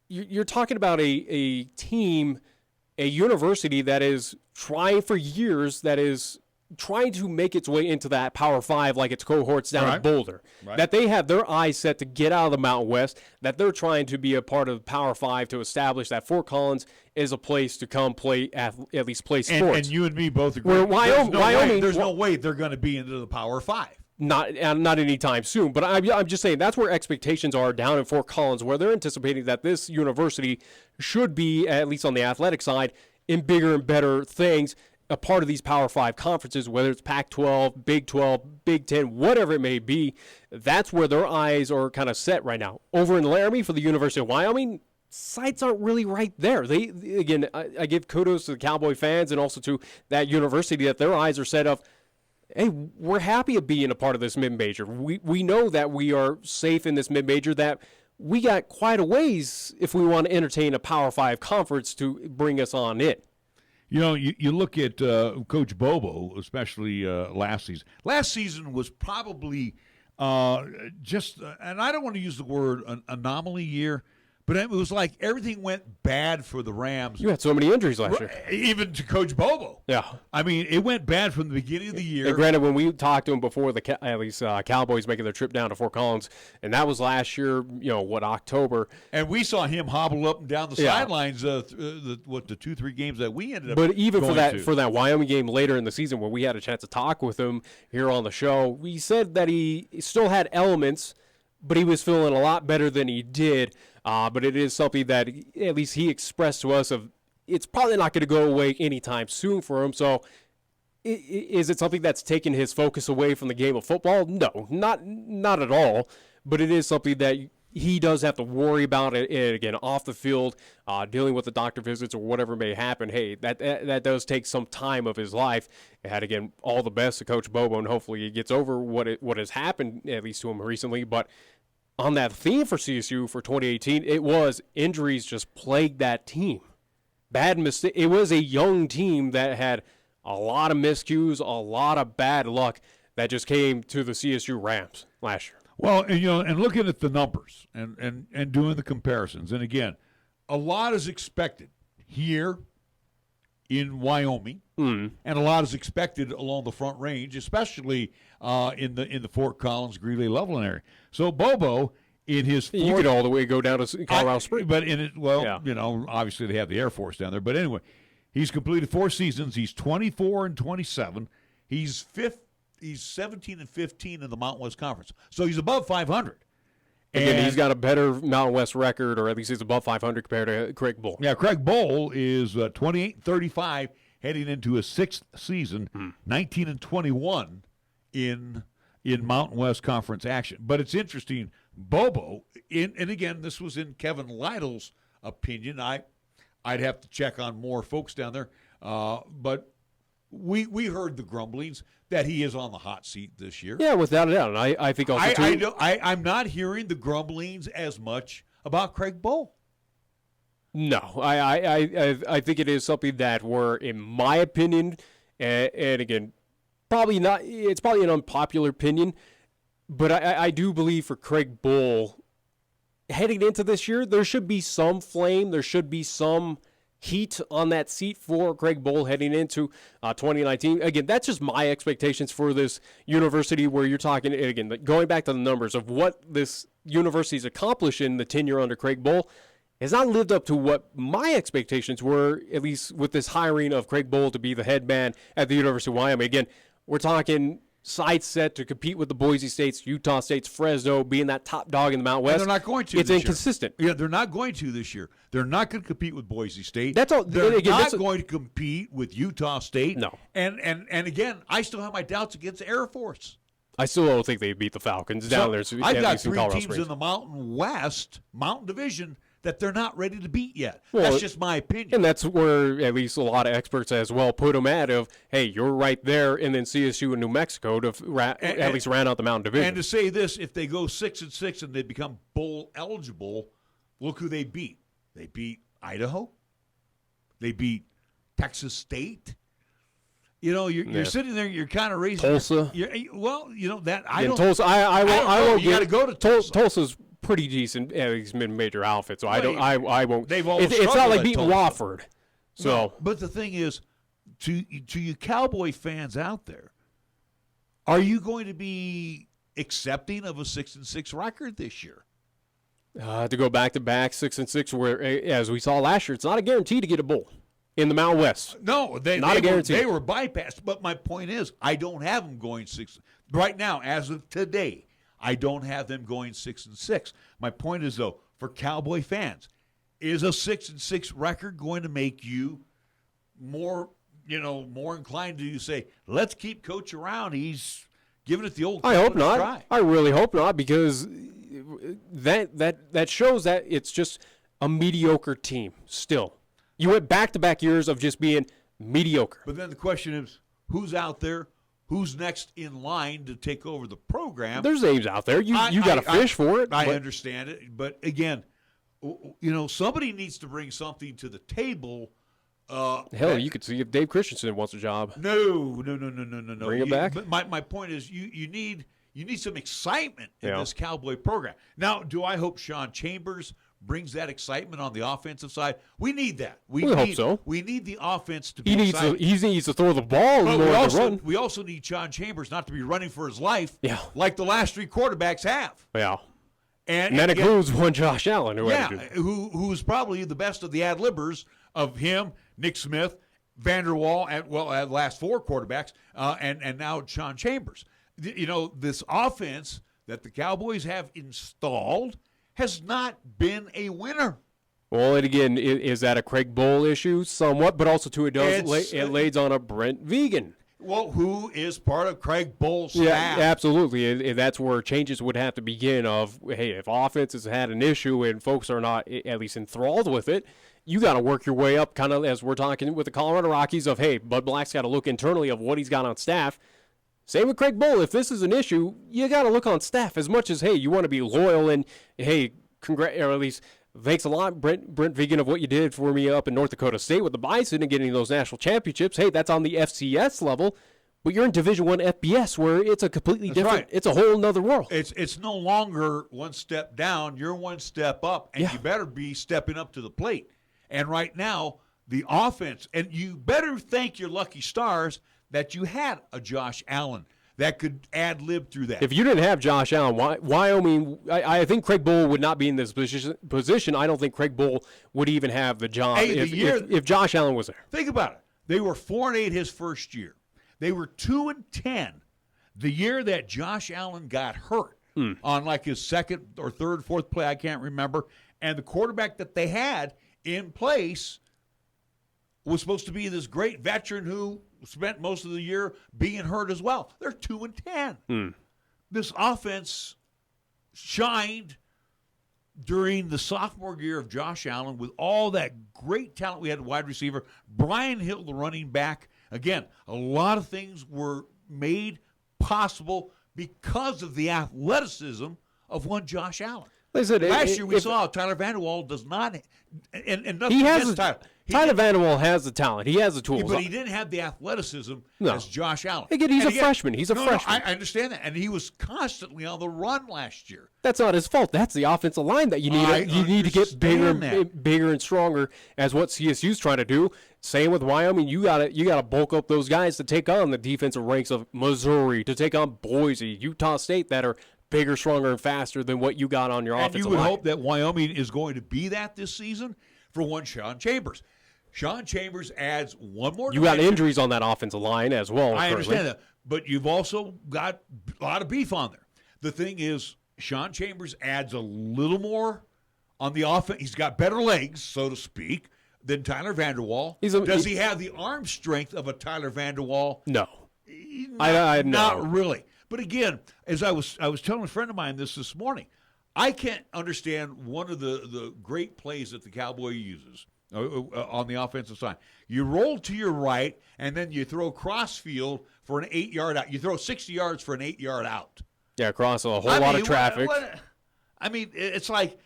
You're talking about a team, a university that is trying for years, that is trying to make its way into that Power 5 like its cohorts down in Boulder. Right. That they have their eyes set to get out of the Mountain West, that they're trying to be a part of Power 5 to establish that Fort Collins is a place to come play, at least play sports. And you and me both agree. Where Wyoming, there's no way they're going to be into the Power 5. Not anytime soon, but I'm just saying that's where expectations are down in Fort Collins, where they're anticipating that this university should be, at least on the athletic side, in bigger and better things, a part of these Power 5 conferences, whether it's Pac-12, Big 12, Big 10, whatever it may be. That's where their eyes are kind of set right now. Over in Laramie for the University of Wyoming, sights aren't really right there. I give kudos to the Cowboy fans and also to that university that their eyes are set up. Hey, we're happy of being a part of this mid-major. We know that we are safe in this mid-major, that we got quite a ways if we want to entertain a Power 5 conference to bring us on in. You look at Coach Bobo, especially last season. Last season was probably just, and I don't want to use the word an anomaly year, but it was like everything went bad for the Rams. You had so many injuries last year. Even to Coach Bobo. Yeah. I mean, it went bad from the beginning of the year. And granted, when we talked to him before, at least Cowboys making their trip down to Fort Collins, and that was last year, October. And we saw him hobble up and down the sidelines, the 2-3 games that we ended up But even going for that Wyoming game later in the season where we had a chance to talk with him here on the show, he said that he still had elements, but he was feeling a lot better than he did. But it is something that at least he expressed to us of it's probably not going to go away anytime soon for him. So is it something that's taken his focus away from the game of football? No, not at all. But it is something that he does have to worry about it, and again, off the field, dealing with the doctor visits or whatever may happen. Hey, that does take some time of his life. And again, all the best to Coach Bobo, and hopefully he gets over what has happened, at least to him recently. But on that theme for CSU for 2018, it was injuries just plagued that team. Bad mistake. It was a young team that had a lot of miscues, a lot of bad luck that just came to the CSU Rams last year. Well, and looking at the numbers and doing the comparisons, and again, a lot is expected here. in Wyoming, and a lot is expected along the Front Range, especially in the Fort Collins, Greeley, Loveland area. So Bobo, in his you could all the way go down to Colorado Springs, but in it, obviously they have the Air Force down there. But anyway, he's completed 4 seasons. He's 24-27. He's 17-15 in the Mountain West Conference. So he's above 500. Again, he's got a better Mountain West record, or at least he's above 500 compared to Craig Bull. Yeah, Craig Bull is 28-35 heading into his 6th season, 19-21 in Mountain West Conference action. But it's interesting, Bobo, and again, this was in Kevin Lytle's opinion. I'd have to check on more folks down there, but we heard the grumblings that he is on the hot seat this year. Yeah, without a doubt. And I think also too. I'm not hearing the grumblings as much about Craig Bull. No, I think it is something that we're, in my opinion, and again, probably not. It's probably an unpopular opinion, but I do believe for Craig Bull, heading into this year, there should be some flame. There should be some heat on that seat for Craig Bull heading into 2019. Again, that's just my expectations for this university, where you're talking, again, going back to the numbers of what this university's accomplished in the tenure under Craig Bull, has not lived up to what my expectations were, at least with this hiring of Craig Bull to be the head man at the University of Wyoming. Again, we're talking side set to compete with the Boise States, Utah States, Fresno, being that top dog in the Mountain West. And they're not going to. It's inconsistent. Yeah, they're not going to this year. They're not going to compete with Boise State. That's all. They're not going to compete with Utah State. No. And again, I still have my doubts against the Air Force. I still don't think they beat the Falcons down there. I've got 3 Colorado teams Springs. in the Mountain West, Mountain Division, that they're not ready to beat yet. That's just my opinion. And that's where at least a lot of experts as well put them at of, hey, you're right there, and then CSU and New Mexico to at least ran out the Mountain Division. And to say this, if they go 6-6 and they become bowl eligible, look who they beat. They beat Idaho. They beat Texas State. You know, you're sitting there, you're kind of raising Tulsa. Well, you know that I and don't. Tulsa, I won't. You got to go to Tulsa. Tulsa's pretty decent. He's mid-major outfit, so I don't. I won't. They've always it's not struggled like at beating Tulsa. Wofford. So, No, but the thing is, to you Cowboy fans out there, are you going to be accepting of a 6-6 record this year? to go back-to-back 6-6, where as we saw last year, it's not a guarantee to get a bowl in the Mountain West. No, they were bypassed. But my point is, I don't have them going 6 right now. As of today, I don't have them going 6-6. My point is, though, for Cowboy fans, is a 6-6 record going to make you more inclined to say, let's keep Coach around? He's giving it the old. I hope not. Try. I really hope not, because that shows that it's just a mediocre team still. You went back-to-back years of just being mediocre. But then the question is, who's out there? Who's next in line to take over the program? There's names out there. You got to fish for it. I understand it. But, again, somebody needs to bring something to the table. Hell, you could see if Dave Christensen wants a job. No. Bring it back. But my point is, you need some excitement in this Cowboy program. Now, do I hope Sean Chambers brings that excitement on the offensive side? We need that. We hope so. We need the offense to be exciting. He needs to throw the ball more than run. We also need Sean Chambers not to be running for his life like the last 3 quarterbacks have. Yeah. And that includes one Josh Allen, who's probably the best of the ad-libbers of him, Nick Smith, Vanderwall, and the last 4 quarterbacks, and now Sean Chambers. This offense that the Cowboys have installed has not been a winner. Well, and again, is that a Craig Bowl issue? Somewhat, but also, too, it lays on a Brent Vegan. Well, who is part of Craig Bowl's staff? Yeah, absolutely. And that's where changes would have to begin of, hey, if offense has had an issue and folks are not at least enthralled with it, you got to work your way up, kind of as we're talking with the Colorado Rockies of, hey, Bud Black's got to look internally of what he's got on staff. Same with Craig Bowl. If this is an issue, you got to look on staff as much as, hey, you want to be loyal and, hey, or at least thanks a lot, Brent Vegan, of what you did for me up in North Dakota State with the Bison and getting those national championships. Hey, that's on the FCS level, but you're in Division I FBS where it's a completely different. Right. It's a whole nother world. It's no longer one step down. You're one step up, and you better be stepping up to the plate. And right now, the offense, and you better thank your lucky stars that you had a Josh Allen that could ad-lib through that. If you didn't have Josh Allen, Wyoming, I think Craig Bull would not be in this position. I don't think Craig Bull would even have the job if Josh Allen was there. Think about it. They were 4-8 his first year. They were 2-10 the year that Josh Allen got hurt on like his second or third, fourth play, I can't remember. And the quarterback that they had in place was supposed to be this great veteran who spent most of the year being hurt as well. They're 2-10. This offense shined during the sophomore year of Josh Allen with all that great talent we had at wide receiver. Brian Hill, the running back. Again, a lot of things were made possible because of the athleticism of one Josh Allen. Last year we saw Tyler Vanderwall does not, and nothing against Tyler. Tyler Vanderwall has the talent. He has the tools. But he didn't have the athleticism as Josh Allen. Again, he's a freshman. He's a freshman. I understand that. And he was constantly on the run last year. That's not his fault. That's the offensive line that you need. You need to get bigger and stronger, as what CSU's trying to do. Same with Wyoming. You gotta bulk up those guys to take on the defensive ranks of Missouri, to take on Boise, Utah State, that are bigger, stronger, and faster than what you got on your offensive line. And you would hope that Wyoming is going to be that this season for one Sean Chambers. Sean Chambers adds one more. You got injuries on that offensive line as well. I understand that, but you've also got a lot of beef on there. The thing is, Sean Chambers adds a little more on the offense. He's got better legs, so to speak, than Tyler Vanderwall. Does he have the arm strength of a Tyler Vanderwall? No. Not really. But again, as I was telling a friend of mine this morning, I can't understand one of the great plays that the Cowboy uses on the offensive side. You roll to your right, and then you throw crossfield for an 8-yard out. You throw 60 yards for an 8-yard out. Yeah, across a whole lot of traffic. It's like,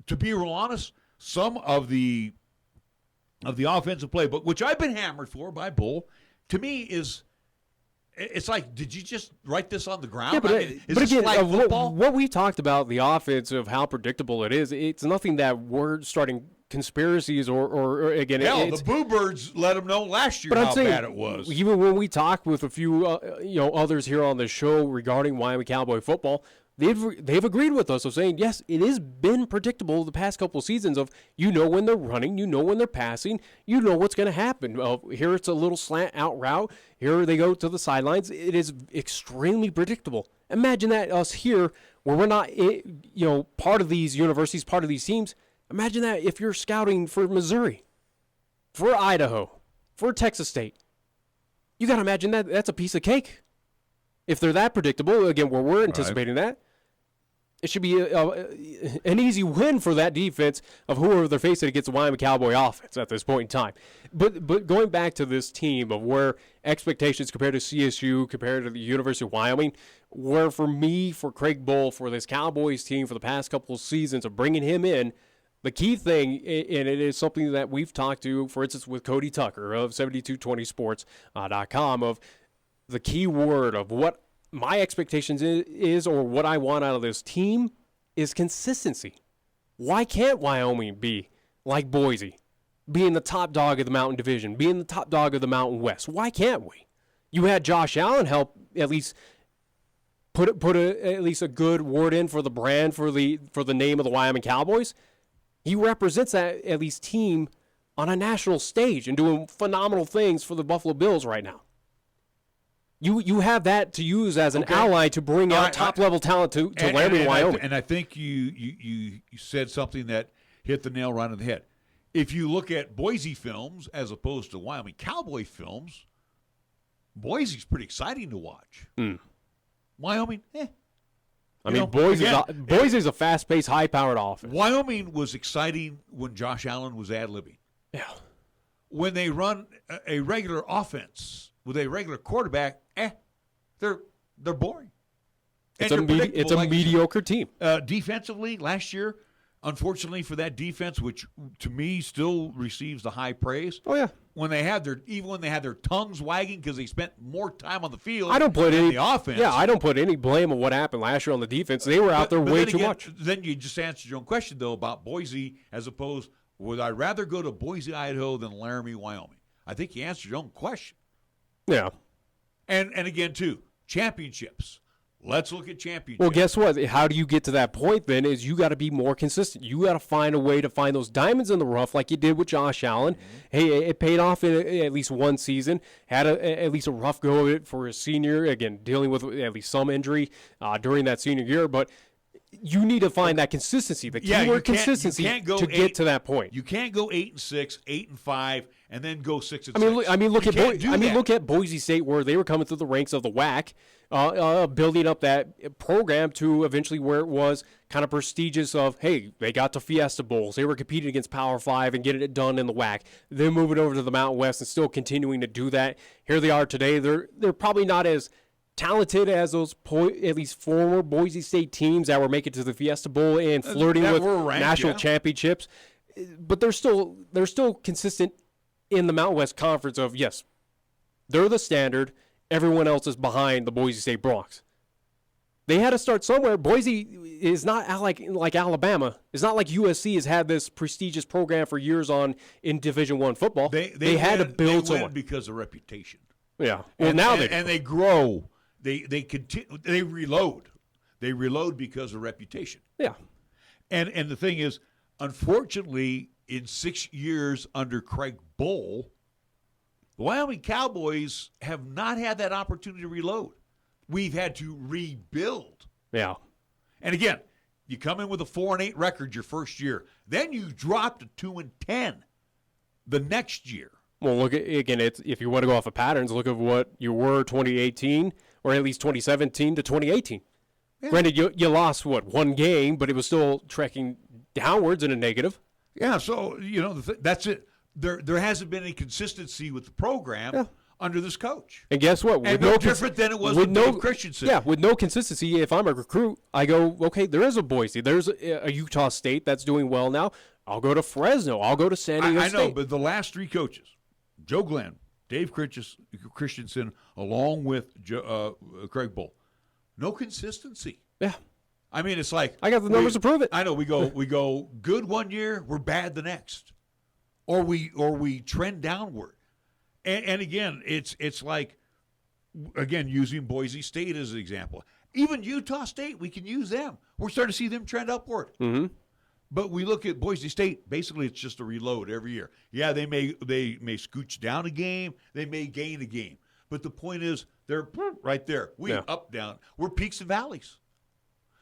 to be real honest, some of the offensive play, but which I've been hammered for by Bull, to me is. It's like, did you just write this on the ground? Yeah, but again, what we talked about, the offense, of how predictable it is, it's nothing that we're starting conspiracies or again. Hell, the Boo Birds let them know last year how bad it was. Even when we talked with a few others here on the show regarding Wyoming Cowboy football, they've agreed with us of saying, yes, it has been predictable the past couple of seasons of, when they're running, when they're passing, what's going to happen. Here it's a little slant out route. Here they go to the sidelines. It is extremely predictable. Imagine that us here where we're not, part of these universities, part of these teams. Imagine that if you're scouting for Missouri, for Idaho, for Texas State. You got to imagine that that's a piece of cake. If they're that predictable, again, where we're anticipating that, it should be an easy win for that defense of whoever they're facing against the Wyoming Cowboy offense at this point in time. But going back to this team of where expectations compared to CSU, compared to the University of Wyoming, where for me, for Craig Bull, for this Cowboys team for the past couple of seasons of bringing him in, the key thing, and it is something that we've talked to, for instance, with Cody Tucker of 7220sports.com, of the key word of what my expectations is or what I want out of this team is consistency. Why can't Wyoming be like Boise, being the top dog of the Mountain Division, being the top dog of the Mountain West? Why can't we? You had Josh Allen help at least put at least a good word in for the brand, for the name of the Wyoming Cowboys. He represents that at least team on a national stage and doing phenomenal things for the Buffalo Bills right now. You have that to use as an ally to bring out top-level talent to Wyoming. And I think you said something that hit the nail right on the head. If you look at Boise films as opposed to Wyoming Cowboy films, Boise's pretty exciting to watch. Wyoming, Boise's a fast-paced, high-powered offense. Wyoming was exciting when Josh Allen was ad-libbing. Yeah. When they run a regular offense with a regular quarterback, they're boring. It's a mediocre team. Defensively, last year, unfortunately for that defense, which to me still receives the high praise. Oh yeah. When they had their tongues wagging because they spent more time on the field. I don't put any the offense. Yeah, I don't put any blame on what happened last year on the defense. They were out there way too much. Then you just answered your own question though about Boise as opposed Would I rather go to Boise, Idaho than Laramie, Wyoming? I think you answered your own question. Yeah. And again, too, championships. Let's look at championships. Well, guess what? How do you get to that point then is you got to be more consistent. You got to find a way to find those diamonds in the rough like you did with Josh Allen. Hey, it paid off in at least one season. Had at least a rough go of it for his senior. Again, dealing with at least some injury during that senior year. But you need to find that consistency. The keyword consistency to get to that point. You can't go 8-6, 8-5, and then go 6-6. Look at Boise State where they were coming through the ranks of the WAC, building up that program to eventually where it was kind of prestigious. Of hey, they got to Fiesta Bowls, they were competing against Power 5 and getting it done in the WAC. Then moving over to the Mountain West and still continuing to do that. Here they are today. They're probably not as talented as those at least former Boise State teams that were making it to the Fiesta Bowl and flirting with national championships, but they're still consistent in the Mountain West Conference of yes, they're the standard. Everyone else is behind the Boise State Broncs. They had to start somewhere. Boise is not like Alabama. It's not like USC has had this prestigious program for years in Division I football. They had to build someone because of reputation. Yeah. Well, now they grow. They continue. They reload. They reload because of reputation. Yeah. And the thing is, unfortunately, in 6 years under Craig Bull, the Wyoming Cowboys have not had that opportunity to reload. We've had to rebuild. Yeah. And again, you come in with a 4-8 record your first year, then you drop to 2-10 the next year. Well, look at again. If you want to go off of patterns, look at what you were 2018, or at least 2017 to 2018. Yeah. Granted, you lost one game, but it was still trekking downwards in a negative. Yeah. So that's it. There hasn't been any consistency with the program under this coach. And guess what? And no different than it was with Dave Christensen. Yeah, with no consistency. If I'm a recruit, I go, okay, there is a Boise, there's a Utah State that's doing well now. I'll go to Fresno. I'll go to San Diego State. I know, but the last three coaches, Joe Glenn, Dave Christensen, along with Craig Bull, no consistency. Yeah. I mean, it's like I got the numbers to prove it. I know we go good one year, we're bad the next, or we trend downward. And again, it's like, again, using Boise State as an example. Even Utah State, we can use them. We're starting to see them trend upward. Mm-hmm. But we look at Boise State, basically it's just a reload every year. Yeah, they may scooch down a game, they may gain a game. But the point is, they're right there. Up, down. We're peaks and valleys.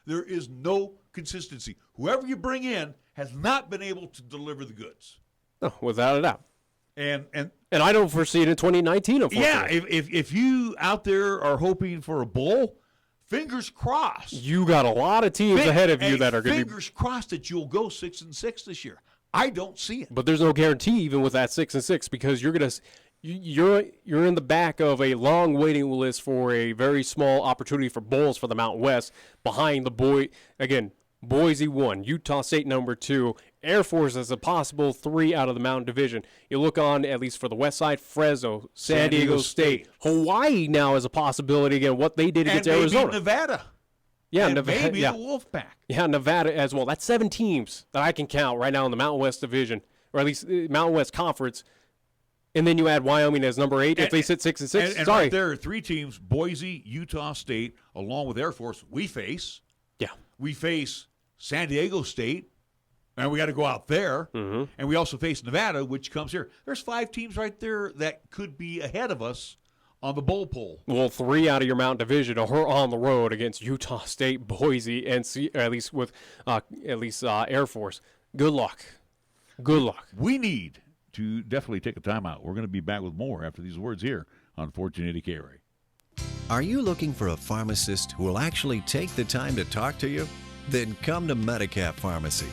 There is no consistency. Whoever you bring in has not been able to deliver the goods. No, without a doubt. And I don't foresee it in 2019, unfortunately. Yeah, if you out there are hoping for a bowl, fingers crossed. You got a lot of teams ahead of you that are going to be. Fingers crossed that you'll go 6-6 this year. I don't see it. But there's no guarantee even with that 6-6 because you're in the back of a long waiting list for a very small opportunity for bowls for the Mountain West behind Boise 1, Utah State number 2, Air Force as a possible 3 out of the Mountain Division. You look on, at least for the West side, Fresno, San Diego State. Hawaii now is a possibility, again, what they did against Arizona. And maybe Nevada. Yeah, and Nevada. Maybe the Wolfpack. Yeah, Nevada as well. That's 7 teams that I can count right now in the Mountain West Division, or at least Mountain West Conference. And then you add Wyoming as number 8 if they sit 6-6. And right there are 3 teams, Boise, Utah State, along with Air Force, we face. Yeah. We face San Diego State, and we got to go out there. Mm-hmm. And we also face Nevada, which comes here. There's 5 teams right there that could be ahead of us on the bowl poll. Well, 3 out of your Mountain Division are on the road against Utah State, Boise, and at least with Air Force. Good luck. Good luck. We need to definitely take a timeout. We're going to be back with more after these words here on 1480 KRAE. Are you looking for a pharmacist who will actually take the time to talk to you? Then come to Medicap Pharmacy.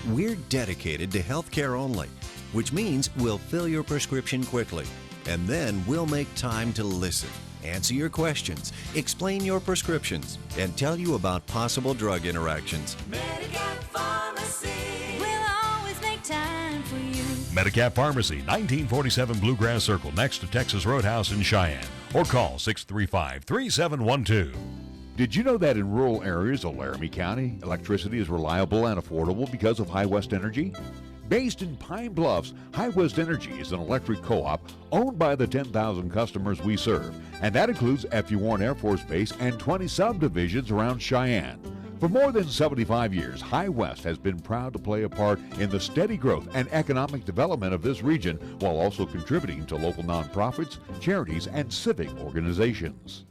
We're dedicated to healthcare only, which means we'll fill your prescription quickly, and then we'll make time to listen, answer your questions, explain your prescriptions, and tell you about possible drug interactions. Medicap Pharmacy will always make time for you. Medicap Pharmacy, 1947 Bluegrass Circle, next to Texas Roadhouse in Cheyenne. Or call 635-3712. Did you know that in rural areas of Laramie County, electricity is reliable and affordable because of High West Energy? Based in Pine Bluffs, High West Energy is an electric co-op owned by the 10,000 customers we serve, and that includes F.U. Warren Air Force Base and 20 subdivisions around Cheyenne. For more than 75 years, High West has been proud to play a part in the steady growth and economic development of this region, while also contributing to local nonprofits, charities, and civic organizations.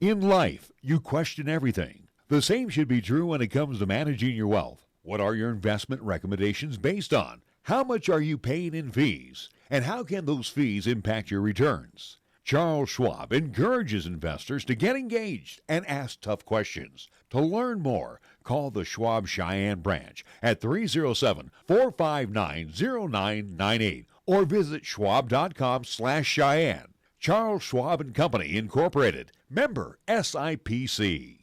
In life, you question everything. The same should be true when it comes to managing your wealth. What are your investment recommendations based on? How much are you paying in fees? And how can those fees impact your returns? Charles Schwab encourages investors to get engaged and ask tough questions. To learn more, call the Schwab Cheyenne branch at 307-459-0998 or visit schwab.com/Cheyenne. Charles Schwab and Company, Incorporated. Member SIPC.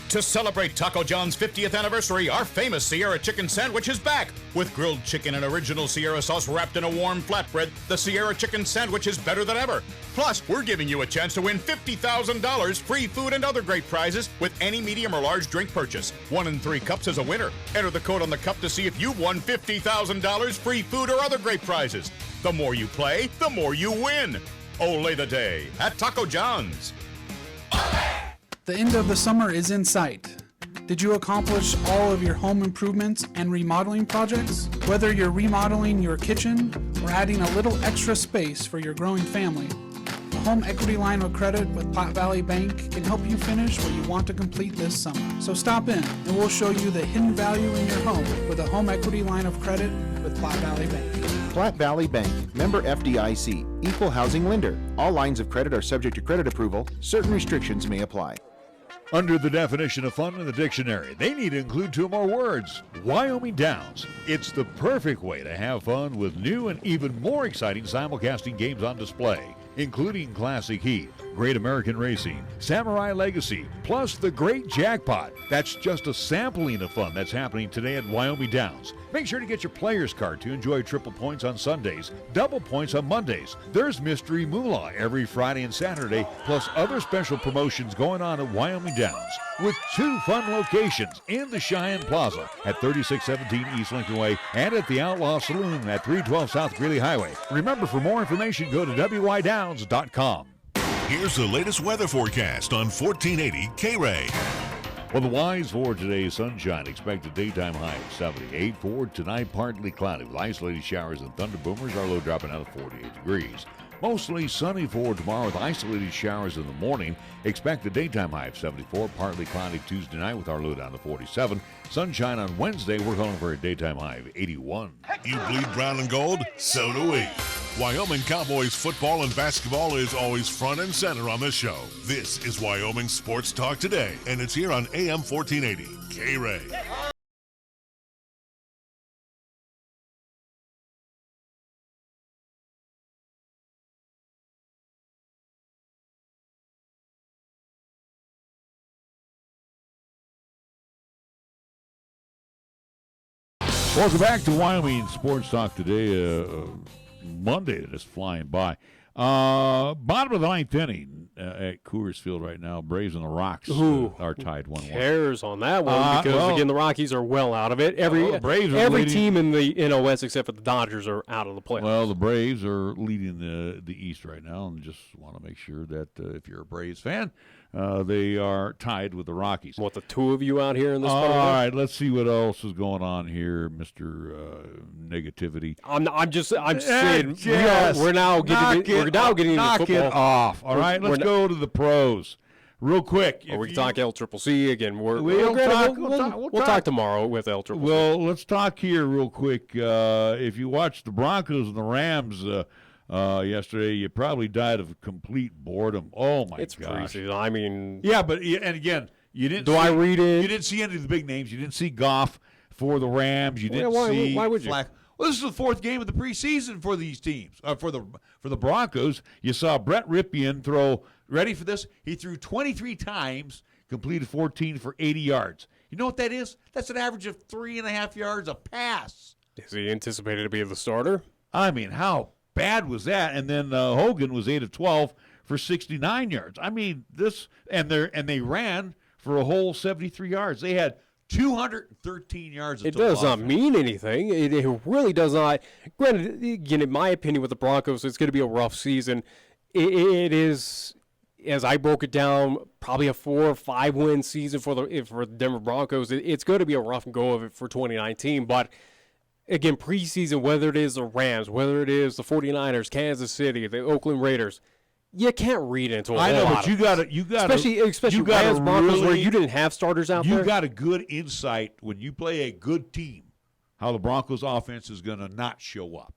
To celebrate Taco John's 50th anniversary, our famous Sierra Chicken Sandwich is back. With grilled chicken and original Sierra sauce wrapped in a warm flatbread, the Sierra Chicken Sandwich is better than ever. Plus, we're giving you a chance to win $50,000, free food, and other great prizes with any medium or large drink purchase. 1 in 3 cups is a winner. Enter the code on the cup to see if you've won $50,000, free food, or other great prizes. The more you play, the more you win. Ole the day at Taco John's. The end of the summer is in sight. Did you accomplish all of your home improvements and remodeling projects? Whether you're remodeling your kitchen or adding a little extra space for your growing family, the Home Equity Line of Credit with Platte Valley Bank can help you finish what you want to complete this summer. So stop in and we'll show you the hidden value in your home with a Home Equity Line of Credit with Platte Valley Bank. Platte Valley Bank, member FDIC, equal housing lender. All lines of credit are subject to credit approval. Certain restrictions may apply. Under the definition of fun in the dictionary, they need to include 2 more words: Wyoming Downs. It's the perfect way to have fun with new and even more exciting simulcasting games on display, including Classic Heat, Great American Racing, Samurai Legacy, plus the Great Jackpot. That's just a sampling of fun that's happening today at Wyoming Downs. Make sure to get your player's card to enjoy triple points on Sundays, double points on Mondays. There's Mystery Moolah every Friday and Saturday, plus other special promotions going on at Wyoming Downs, with 2 fun locations in the Cheyenne Plaza at 3617 East Lincoln Way and at the Outlaw Saloon at 312 South Greeley Highway. Remember, for more information, go to wydowns.com. Here's the latest weather forecast on 1480 KRAE. Well, the Ys for today: sunshine, expected daytime high of 78. For tonight, partly cloudy with isolated showers and thunder boomers. Our low dropping out of 48 degrees. Mostly sunny for tomorrow with isolated showers in the morning. Expect a daytime high of 74. Partly cloudy Tuesday night with our low down to 47. Sunshine on Wednesday. We're calling for a daytime high of 81. You bleed brown and gold? So do we. Wyoming Cowboys football and basketball is always front and center on this show. This is Wyoming Sports Talk Today, and it's here on AM 1480 KRAE. Welcome back to Wyoming Sports Talk Today. Monday that is flying by. Bottom of the 9th inning at Coors Field right now. Braves and the Rocks are tied 1-1. Cares on that one because again the Rockies are well out of it. Every team in the NOS except for the Dodgers are out of the playoffs. Well, the Braves are leading the East right now, and just want to make sure that if you're a Braves fan, they are tied with the Rockies. What, the 2 of you out here in this? All right, let's see what else is going on here, Mr. Negativity. I'm saying we're now getting into football. It off. All right, let's go to the pros real quick. We can talk LCCC again. We'll talk tomorrow with LCCC. Well, let's talk here real quick. If you watched the Broncos and the Rams yesterday, you probably died of complete boredom. Oh my gosh! It's preseason. I mean, yeah, but and again, you didn't. I read it? You didn't see any of the big names. You didn't see Goff for the Rams. You didn't see. Why would you? Well, this is the 4th game of the preseason for these teams. For the Broncos, you saw Brett Ripien throw. Ready for this? He threw 23 times, completed 14 for 80 yards. You know what that is? That's an average of 3.5 yards a pass. Is he anticipated to be the starter? I mean, how bad was that? And then Hogan was 8 of 12 for 69 yards. I mean, this and they ran for a whole 73 yards. They had 213 yards of It total does not offense. mean anything. It really does not. Granted, again, in my opinion, with the Broncos, it's going to be a rough season. It is, as I broke it down, probably a 4 or 5 win season for the Denver Broncos. It's going to be a rough go of it for 2019. But again, preseason, whether it is the Rams, whether it is the 49ers, Kansas City, the Oakland Raiders, you can't read into a whole I know, lot but you got especially you gotta Rams, Broncos, where really- you didn't have starters out You there. got a good insight when you play a good team, how the Broncos offense is going to not show up.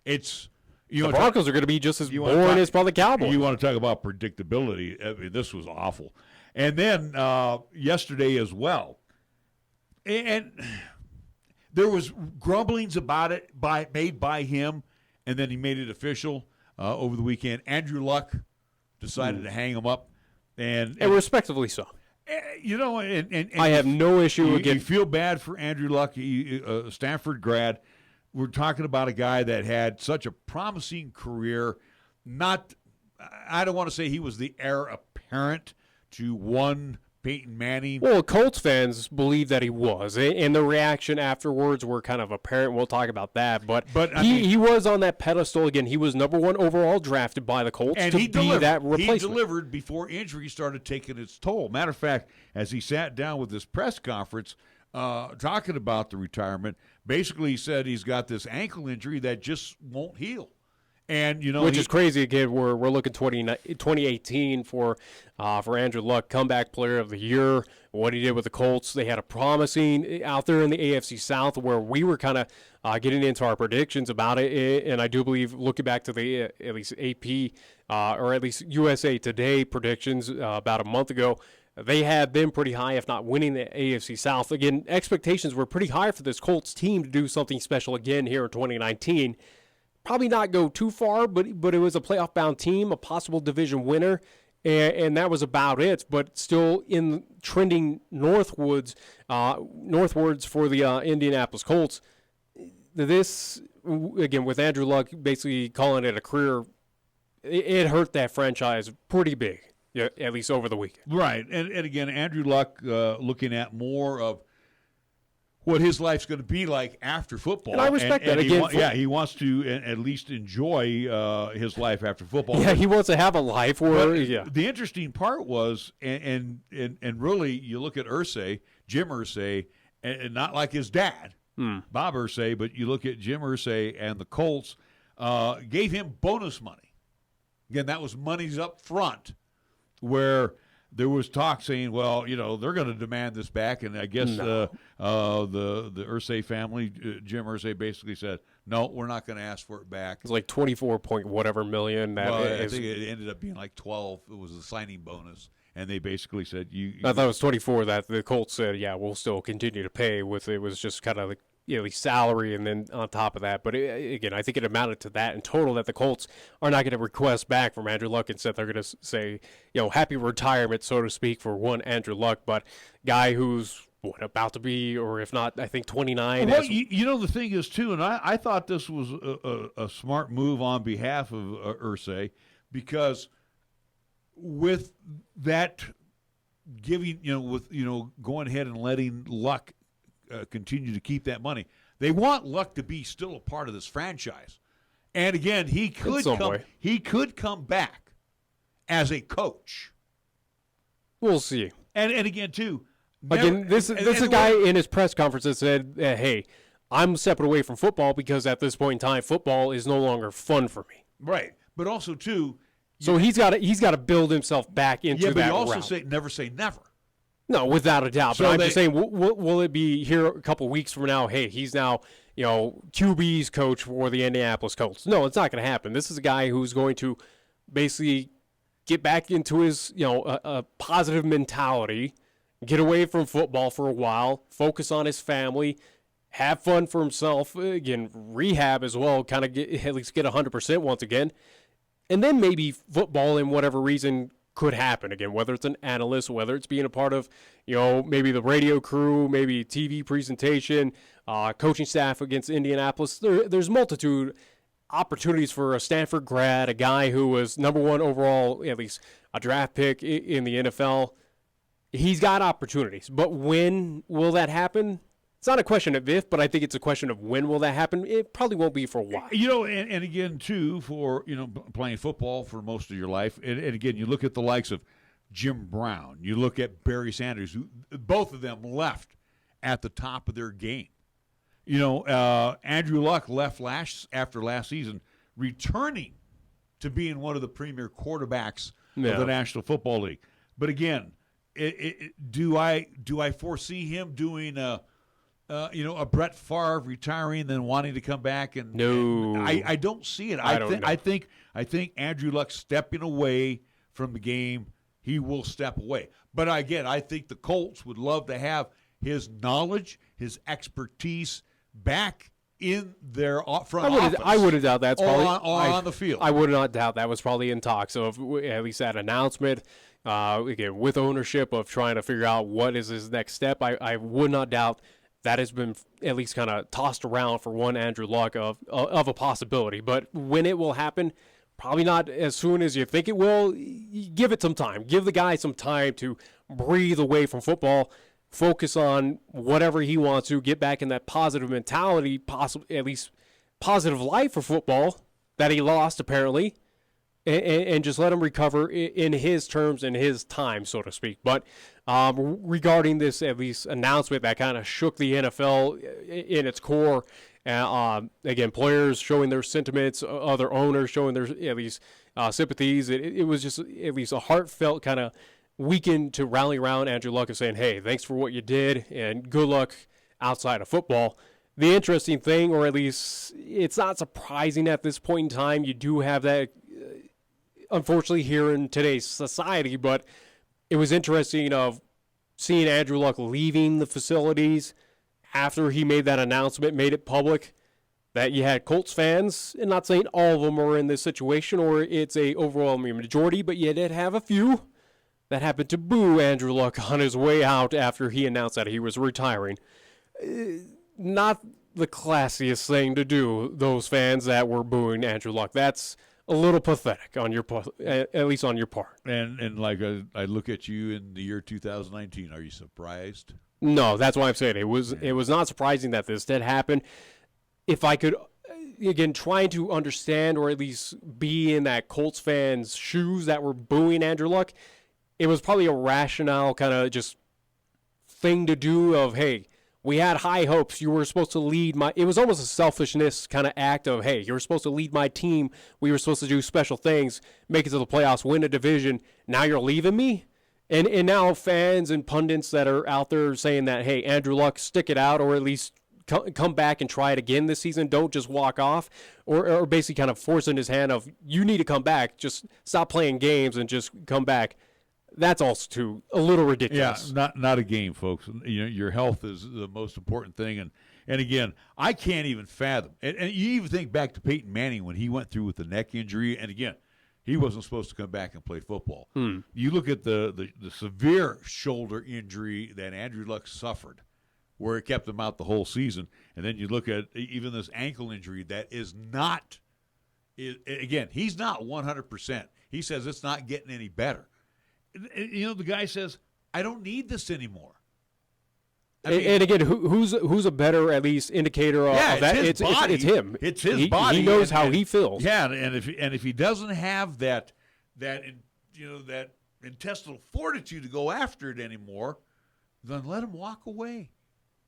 It's The Broncos are going to be just as you wanna boring talk- as probably the Cowboys. You want to talk about predictability? I mean, this was awful. And then yesterday as well, and there was grumblings about it made by him, and then he made it official over the weekend. Andrew Luck decided to hang him up, and respectively so. You know, and I have no issue you, again. You feel bad for Andrew Luck, a Stanford grad. We're talking about a guy that had such a promising career. I don't want to say he was the heir apparent to one Peyton Manning. Well, Colts fans believe that he was, and the reaction afterwards were kind of apparent. We'll talk about that, but I mean, he was on that pedestal again. He was number 1 overall drafted by the Colts and to he be delivered. that replacement. He delivered before injury started taking its toll. Matter of fact, as he sat down with this press conference talking about the retirement, basically he said he's got this ankle injury that just won't heal. And Which is crazy again. We're looking 2018 for Andrew Luck, comeback player of the year. What he did with the Colts, they had a promising out there in the AFC South where we were kind of getting into our predictions about it. And I do believe, looking back to the at least AP or at least USA Today predictions about a month ago, they had them pretty high, if not winning the AFC South. Again, expectations were pretty high for this Colts team to do something special again here in 2019. Probably not go too far, but it was a playoff-bound team, a possible division winner, and that was about it. But still trending northwards for the Indianapolis Colts. This, again, with Andrew Luck basically calling it a career, it hurt that franchise pretty big, at least over the weekend. Right, and again, Andrew Luck looking at more of what his life's going to be like after football. And I respect that. He wants to at least enjoy his life after football. Yeah, he wants to have a life where, The interesting part was, and really, you look at Jim Irsay, and not like his dad, Bob Irsay, but you look at Jim Irsay and the Colts, gave him bonus money. Again, that was monies up front, where there was talk saying, well, they're going to demand this back, and I guess the Irsay family, Jim Irsay, basically said, no, we're not going to ask for it back. It's like 24 point whatever million. I think it ended up being like 12. It was a signing bonus, and they basically said I thought it was 24 that the Colts said, yeah, we'll still continue to pay with. It was just kind of like, the salary and then on top of that. But again, I think it amounted to that in total, that the Colts are not going to request back from Andrew Luck. Instead, they're going to say, happy retirement, so to speak, for one Andrew Luck, but guy who's about to be, or if not, I think 29. Well, the thing is, too, and I thought this was a smart move on behalf of Irsay, because with that giving, going ahead and letting Luck continue to keep that money, they want Luck to be still a part of this franchise. And again, he could come back as a coach. We'll see. And again, too, this is a guy in his press conference that said, hey, I'm stepping away from football because at this point in time, football is no longer fun for me. Right. But also, too, so he's got to build himself back into that but you also route. never say never. No, without a doubt. So but I'm just saying, will it be here a couple weeks from now? Hey, he's now, QB's coach for the Indianapolis Colts. No, it's not going to happen. This is a guy who's going to basically get back into his, a positive mentality, get away from football for a while, focus on his family, have fun for himself. Again, rehab as well, kind of at least get 100% once again, and then maybe football, in whatever reason, could happen again, whether it's an analyst, whether it's being a part of, maybe the radio crew, maybe TV presentation, coaching staff against Indianapolis. There's multitude opportunities for a Stanford grad, a guy who was number 1 overall, at least a draft pick in the NFL. he's got opportunities. But when will that happen? It's not a question of if, but I think it's a question of when will that happen. It probably won't be for a while. And again, too, for, playing football for most of your life, and again, you look at the likes of Jim Brown, you look at Barry Sanders, who both of them left at the top of their game. Andrew Luck left after last season, returning to being one of the premier quarterbacks of the National Football League. But again, do I foresee him doing a Brett Favre retiring, then wanting to come back? No, I don't see it. I think Andrew Luck stepping away from the game, he will step away. But again, I think the Colts would love to have his knowledge, his expertise back in their front office. I wouldn't doubt that's probably on the field. I would not doubt that was probably in talks of at least that announcement. Again, with ownership of trying to figure out what is his next step, I would not doubt that has been at least kind of tossed around for one Andrew Luck of a possibility. But when it will happen, probably not as soon as you think it will. Give it some time. Give the guy some time to breathe away from football, focus on whatever he wants to, get back in that positive mentality, at least positive life for football that he lost apparently, and just let him recover in his terms and his time, so to speak. But regarding this, at least, announcement that kind of shook the NFL in its core, again, players showing their sentiments, other owners showing their at least sympathies. It was just at least a heartfelt kind of weekend to rally around Andrew Luck and saying, hey, thanks for what you did and good luck outside of football. The interesting thing, or at least it's not surprising at this point in time, you do have that, unfortunately, here in today's society, but it was interesting of seeing Andrew Luck leaving the facilities after he made that announcement, made it public, that you had Colts fans, and not saying all of them are in this situation or it's a overwhelming majority, but you did have a few that happened to boo Andrew Luck on his way out after he announced that he was retiring. Not the classiest thing to do, those fans that were booing Andrew Luck. That's a little pathetic on your part, at least on your part. And like I look at you in the year 2019, are you surprised? No, that's why I'm saying it was not surprising that this did happen. If I could, again, trying to understand or at least be in that Colts fans' shoes that were booing Andrew Luck, it was probably a rationale kind of just thing to do of, hey, we had high hopes. You were supposed to lead it was almost a selfishness kind of act of, hey, you were supposed to lead my team. We were supposed to do special things, make it to the playoffs, win a division. Now you're leaving me? And now fans and pundits that are out there saying that, hey, Andrew Luck, stick it out, or at least come back and try it again this season. Don't just walk off, or basically kind of forcing his hand of, you need to come back. Just stop playing games and just come back. That's also too a little ridiculous. Yeah, not a game, folks. Your health is the most important thing, and again, I can't even fathom. And you even think back to Peyton Manning when he went through with the neck injury, and again, he wasn't supposed to come back and play football. You look at the severe shoulder injury that Andrew Luck suffered, where it kept him out the whole season, and then you look at even this ankle injury that is not. Again, he's not 100%. He says it's not getting any better. The guy says, I don't need this anymore. And again, who's a better, at least, indicator of that? It's his body. It's him. It's his body. He knows how he feels. Yeah, and if he doesn't have that intestinal fortitude to go after it anymore, then let him walk away.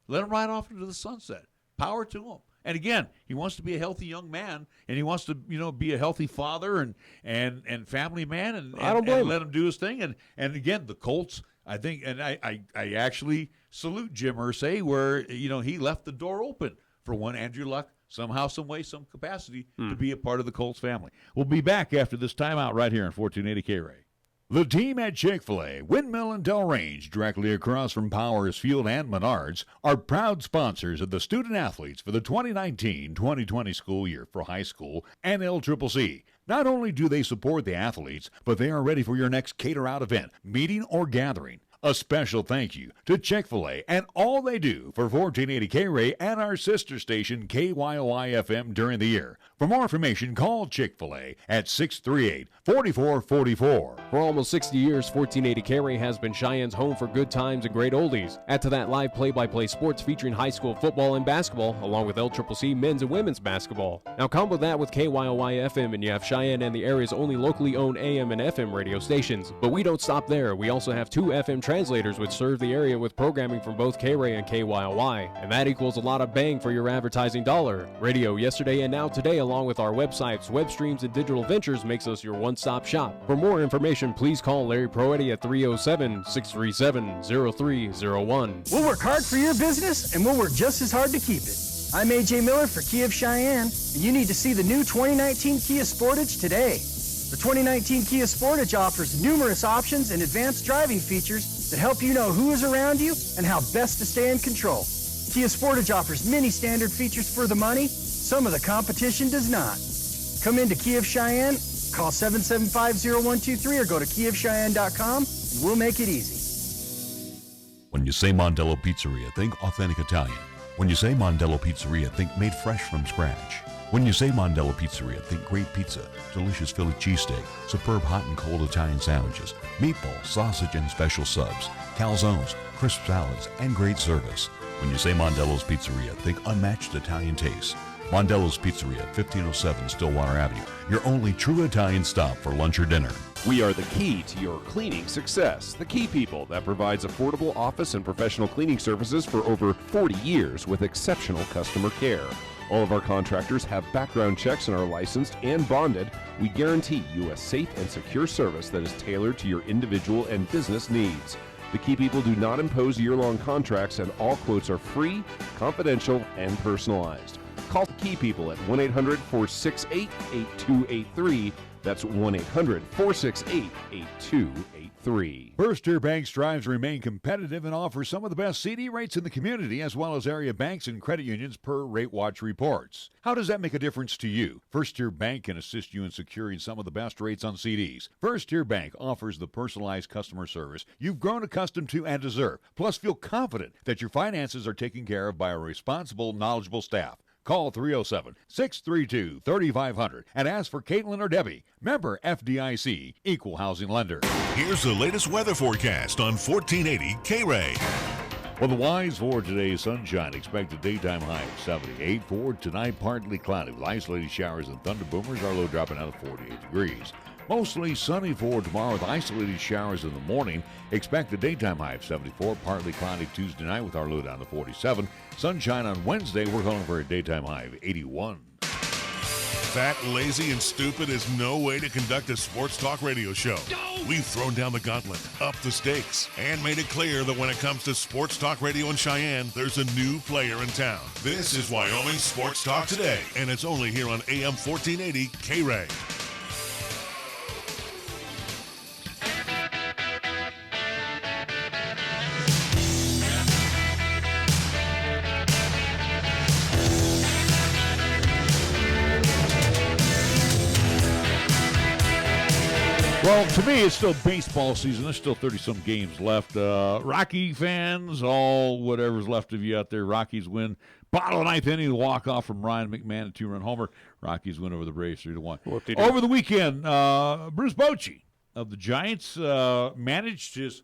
Let him ride off into the sunset. Power to him. And again, he wants to be a healthy young man, and he wants to, be a healthy father and family man, and I don't blame him. Let him do his thing. And again, the Colts, I think, and I actually salute Jim Irsay, where he left the door open for one Andrew Luck somehow, some way, some capacity to be a part of the Colts family. We'll be back after this timeout right here on 1480 KRAE. The team at Chick-fil-A, Windmill and Delrange, directly across from Powers Field and Menards, are proud sponsors of the student-athletes for the 2019-2020 school year for high school and LCCC. Not only do they support the athletes, but they are ready for your next cater-out event, meeting, or gathering. A special thank you to Chick-fil-A and all they do for 1480 KRAE and our sister station KYOI-FM during the year. For more information, call Chick-fil-A at 638-4444. For almost 60 years, 1480 KRAE has been Cheyenne's home for good times and great oldies. Add to that live play-by-play sports featuring high school football and basketball, along with LCCC men's and women's basketball. Now combo that with KYOI-FM and you have Cheyenne and the area's only locally owned AM and FM radio stations. But we don't stop there. We also have 2 FM translators which serve the area with programming from both KRAE and KYOI, and that equals a lot of bang for your advertising dollar. Radio yesterday and now today, along with our websites, web streams, and digital ventures, makes us your one-stop shop. For more information, please call Larry Proetti at 307-637-0301. We'll work hard for your business, and we'll work just as hard to keep it. I'm AJ Miller for Kia of Cheyenne, and you need to see the new 2019 Kia Sportage today. The 2019 Kia Sportage offers numerous options and advanced driving features that help you know who is around you and how best to stay in control. Kia Sportage offers many standard features for the money. Some of the competition does not. Come into Kia of Cheyenne, call 775-0123 or go to kiaofcheyenne.com and we'll make it easy. When you say Mondello Pizzeria, think authentic Italian. When you say Mondello Pizzeria, think made fresh from scratch. When you say Mondello Pizzeria, think great pizza, delicious Philly cheesesteak, superb hot and cold Italian sandwiches, meatballs, sausage, and special subs, calzones, crisp salads, and great service. When you say Mondello's Pizzeria, think unmatched Italian taste. Mondello's Pizzeria, 1507 Stillwater Avenue, your only true Italian stop for lunch or dinner. We are the key to your cleaning success. The Key People that provides affordable office and professional cleaning services for over 40 years with exceptional customer care. All of our contractors have background checks and are licensed and bonded. We guarantee you a safe and secure service that is tailored to your individual and business needs. The Key People do not impose year-long contracts, and all quotes are free, confidential, and personalized. Call the Key People at 1-800-468-8283. That's 1-800-468-8283. First Tier Bank's drives remain competitive and offer some of the best CD rates in the community, as well as area banks and credit unions per Rate Watch reports. How does that make a difference to you? First Tier Bank can assist you in securing some of the best rates on CDs. First Tier Bank offers the personalized customer service you've grown accustomed to and deserve. Plus, feel confident that your finances are taken care of by a responsible, knowledgeable staff. Call 307-632-3500 and ask for Caitlin or Debbie. Member FDIC, Equal Housing Lender. Here's the latest weather forecast on 1480 KRAE. Well, the wise for today, sunshine. Expected daytime high of 78. For tonight, partly cloudy with isolated showers and thunder boomers. Our low dropping out of 48 degrees. Mostly sunny for tomorrow with isolated showers in the morning. Expect a daytime high of 74. Partly cloudy Tuesday night with our low down to 47. Sunshine on Wednesday. We're calling for a daytime high of 81. Fat, lazy, and stupid is no way to conduct a sports talk radio show. We've thrown down the gauntlet, upped the stakes, and made it clear that when it comes to sports talk radio in Cheyenne, there's a new player in town. This is Wyoming Sports Talk Today, and it's only here on AM 1480 KRAE. Well, to me, it's still baseball season. There's still 30-some games left. Rocky fans, all whatever's left of you out there, Rockies win. Bottom of the ninth inning, walk-off from Ryan McMahon, a 2-run homer. Rockies win over the Braves 3-1. Over the weekend, Bruce Bochy of the Giants managed his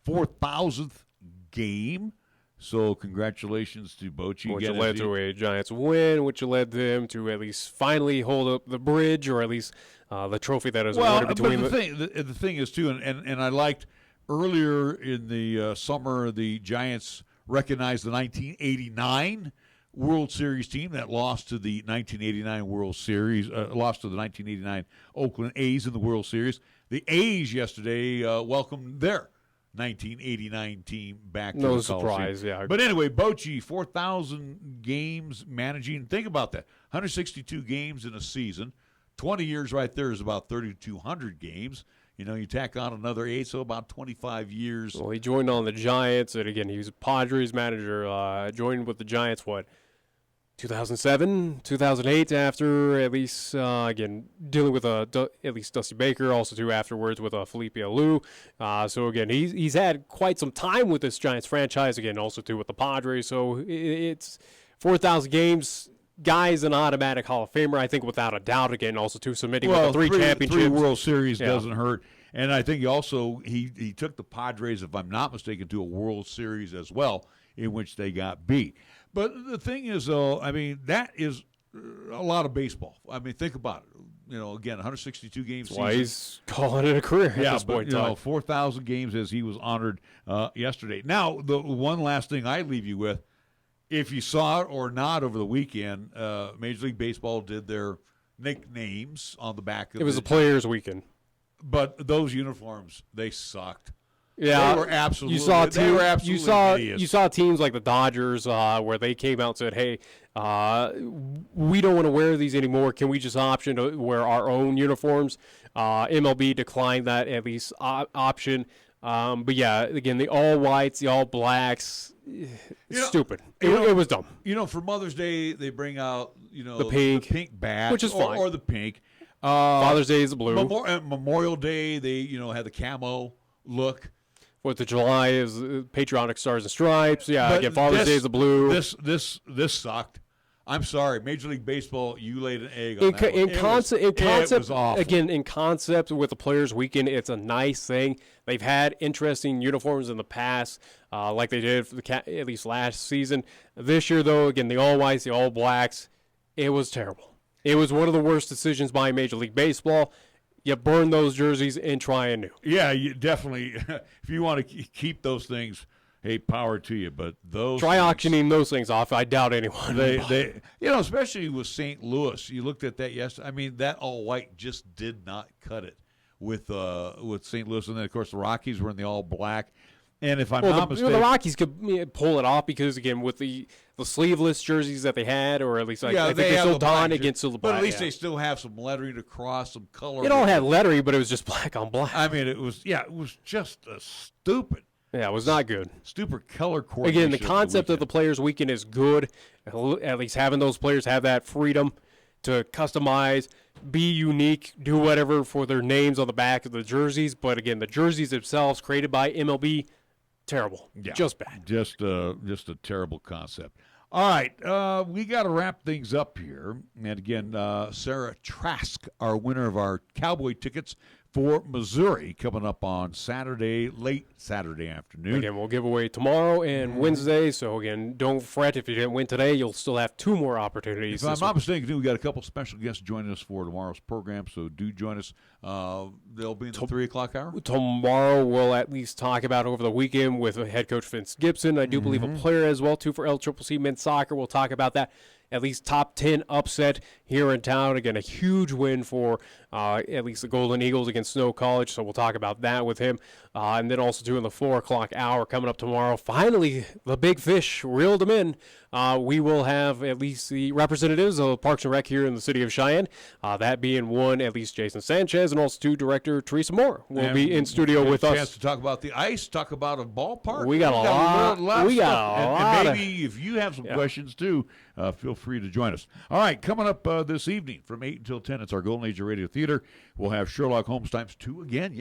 4,000th game. So congratulations to Bochy. Which led to a Giants win, which led them to at least finally hold up the bridge, or at least the trophy that is awarded between them. The thing is, too, and I liked earlier in the summer, the Giants recognized the 1989 World Series team that lost to the 1989 World Series, lost to the 1989 Oakland A's in the World Series. The A's yesterday welcomed their 1989 team back to the Coliseum. No surprise, yeah. But anyway, Bochy, 4,000 games managing. Think about that. 162 games in a season. 20 years right there is about 3,200 games. You know, you tack on another 8, so about 25 years. Well, he joined on the Giants, and again, he was a Padres manager. Joined with the Giants, 2007, 2008, after at least, again, dealing with at least Dusty Baker, also too afterwards with Felipe Alou. So again, he's had quite some time with this Giants franchise, again, also too with the Padres. So it's 4,000 games. Guy's an automatic Hall of Famer, I think, without a doubt. Again, also too submitting with the three championships. 3 World Series doesn't hurt. And I think he took the Padres, if I'm not mistaken, to a World Series as well, in which they got beat. But the thing is, though, I mean, that is a lot of baseball. I mean, think about it. You know, again, 162 games. That's why he's calling it a career at this point in time. 4,000 games as he was honored yesterday. Now, the one last thing I leave you with, if you saw it or not over the weekend, Major League Baseball did their nicknames on the back of it was a players' weekend. But those uniforms, they sucked. Yeah, they were absolutely. You saw teams like the Dodgers where they came out and said, "Hey, we don't want to wear these anymore. Can we just option to wear our own uniforms?" MLB declined that at least option. But yeah, again, the all whites, the all blacks, stupid. It was dumb. You know, for Mother's Day, they bring out the pink bat, which is fine, or the pink. Father's Day is the blue. Memorial Day, they had the camo look. 4th of July is patriotic stars and stripes. Yeah, but again, Father's Day is the blue. This sucked. I'm sorry, Major League Baseball, you laid an egg on that one. In concept, it was awful. Again, in concept with the Players' Weekend, it's a nice thing. They've had interesting uniforms in the past, like they did for at least last season. This year, though, again, the all whites, the all blacks, it was terrible. It was one of the worst decisions by Major League Baseball. You burn those jerseys and try anew. Yeah, you definitely. If you want to keep those things, hey, power to you. But try auctioning those things off. I doubt anyone. They especially with St. Louis. You looked at that yesterday. I mean, that all white just did not cut it with St. Louis, and then of course the Rockies were in the all black. And if I'm not mistaken, the Rockies could pull it off because again, with the sleeveless jerseys that they had, or at least I think they still don against the black. But at least they still have some lettering across, some color. It all had lettering, but it was just black on black. I mean, it was just stupid. Yeah, it was not good. Stupid color coordination. Again, the concept of the Players' Weekend is good. At least having those players have that freedom to customize, be unique, do whatever for their names on the back of the jerseys. But again, the jerseys themselves created by MLB. Terrible. Yeah. Just bad. Just a terrible concept. All right, we got to wrap things up here. And again, Sarah Trask, our winner of our Cowboy tickets for Missouri, coming up on late Saturday afternoon. Again, we'll give away tomorrow and Wednesday. So, again, don't fret if you didn't win today. You'll still have 2 more opportunities. If I'm not mistaken, we got a couple special guests joining us for tomorrow's program, so do join us. They'll be in the 3 o'clock hour. Tomorrow, we'll at least talk about over the weekend with head coach Vince Gibson. I do believe a player as well, too, for LCCC men's soccer. We'll talk about that. At least top 10 upset here in town. Again, a huge win for at least the Golden Eagles against Snow College. So we'll talk about that with him. And then also, too, in the 4 o'clock hour coming up tomorrow, finally, the big fish reeled them in. We will have at least the representatives of Parks and Rec here in the city of Cheyenne. That being one, at least Jason Sanchez, and also 2, Director Teresa Moore will be in studio with us. Chance to talk about the ice, talk about a ballpark. We got a lot. We got a lot. And maybe if you have some questions too, feel free to join us. All right, coming up this evening from 8 until 10, it's our Golden Age of Radio Theater. We'll have Sherlock Holmes ×2 again.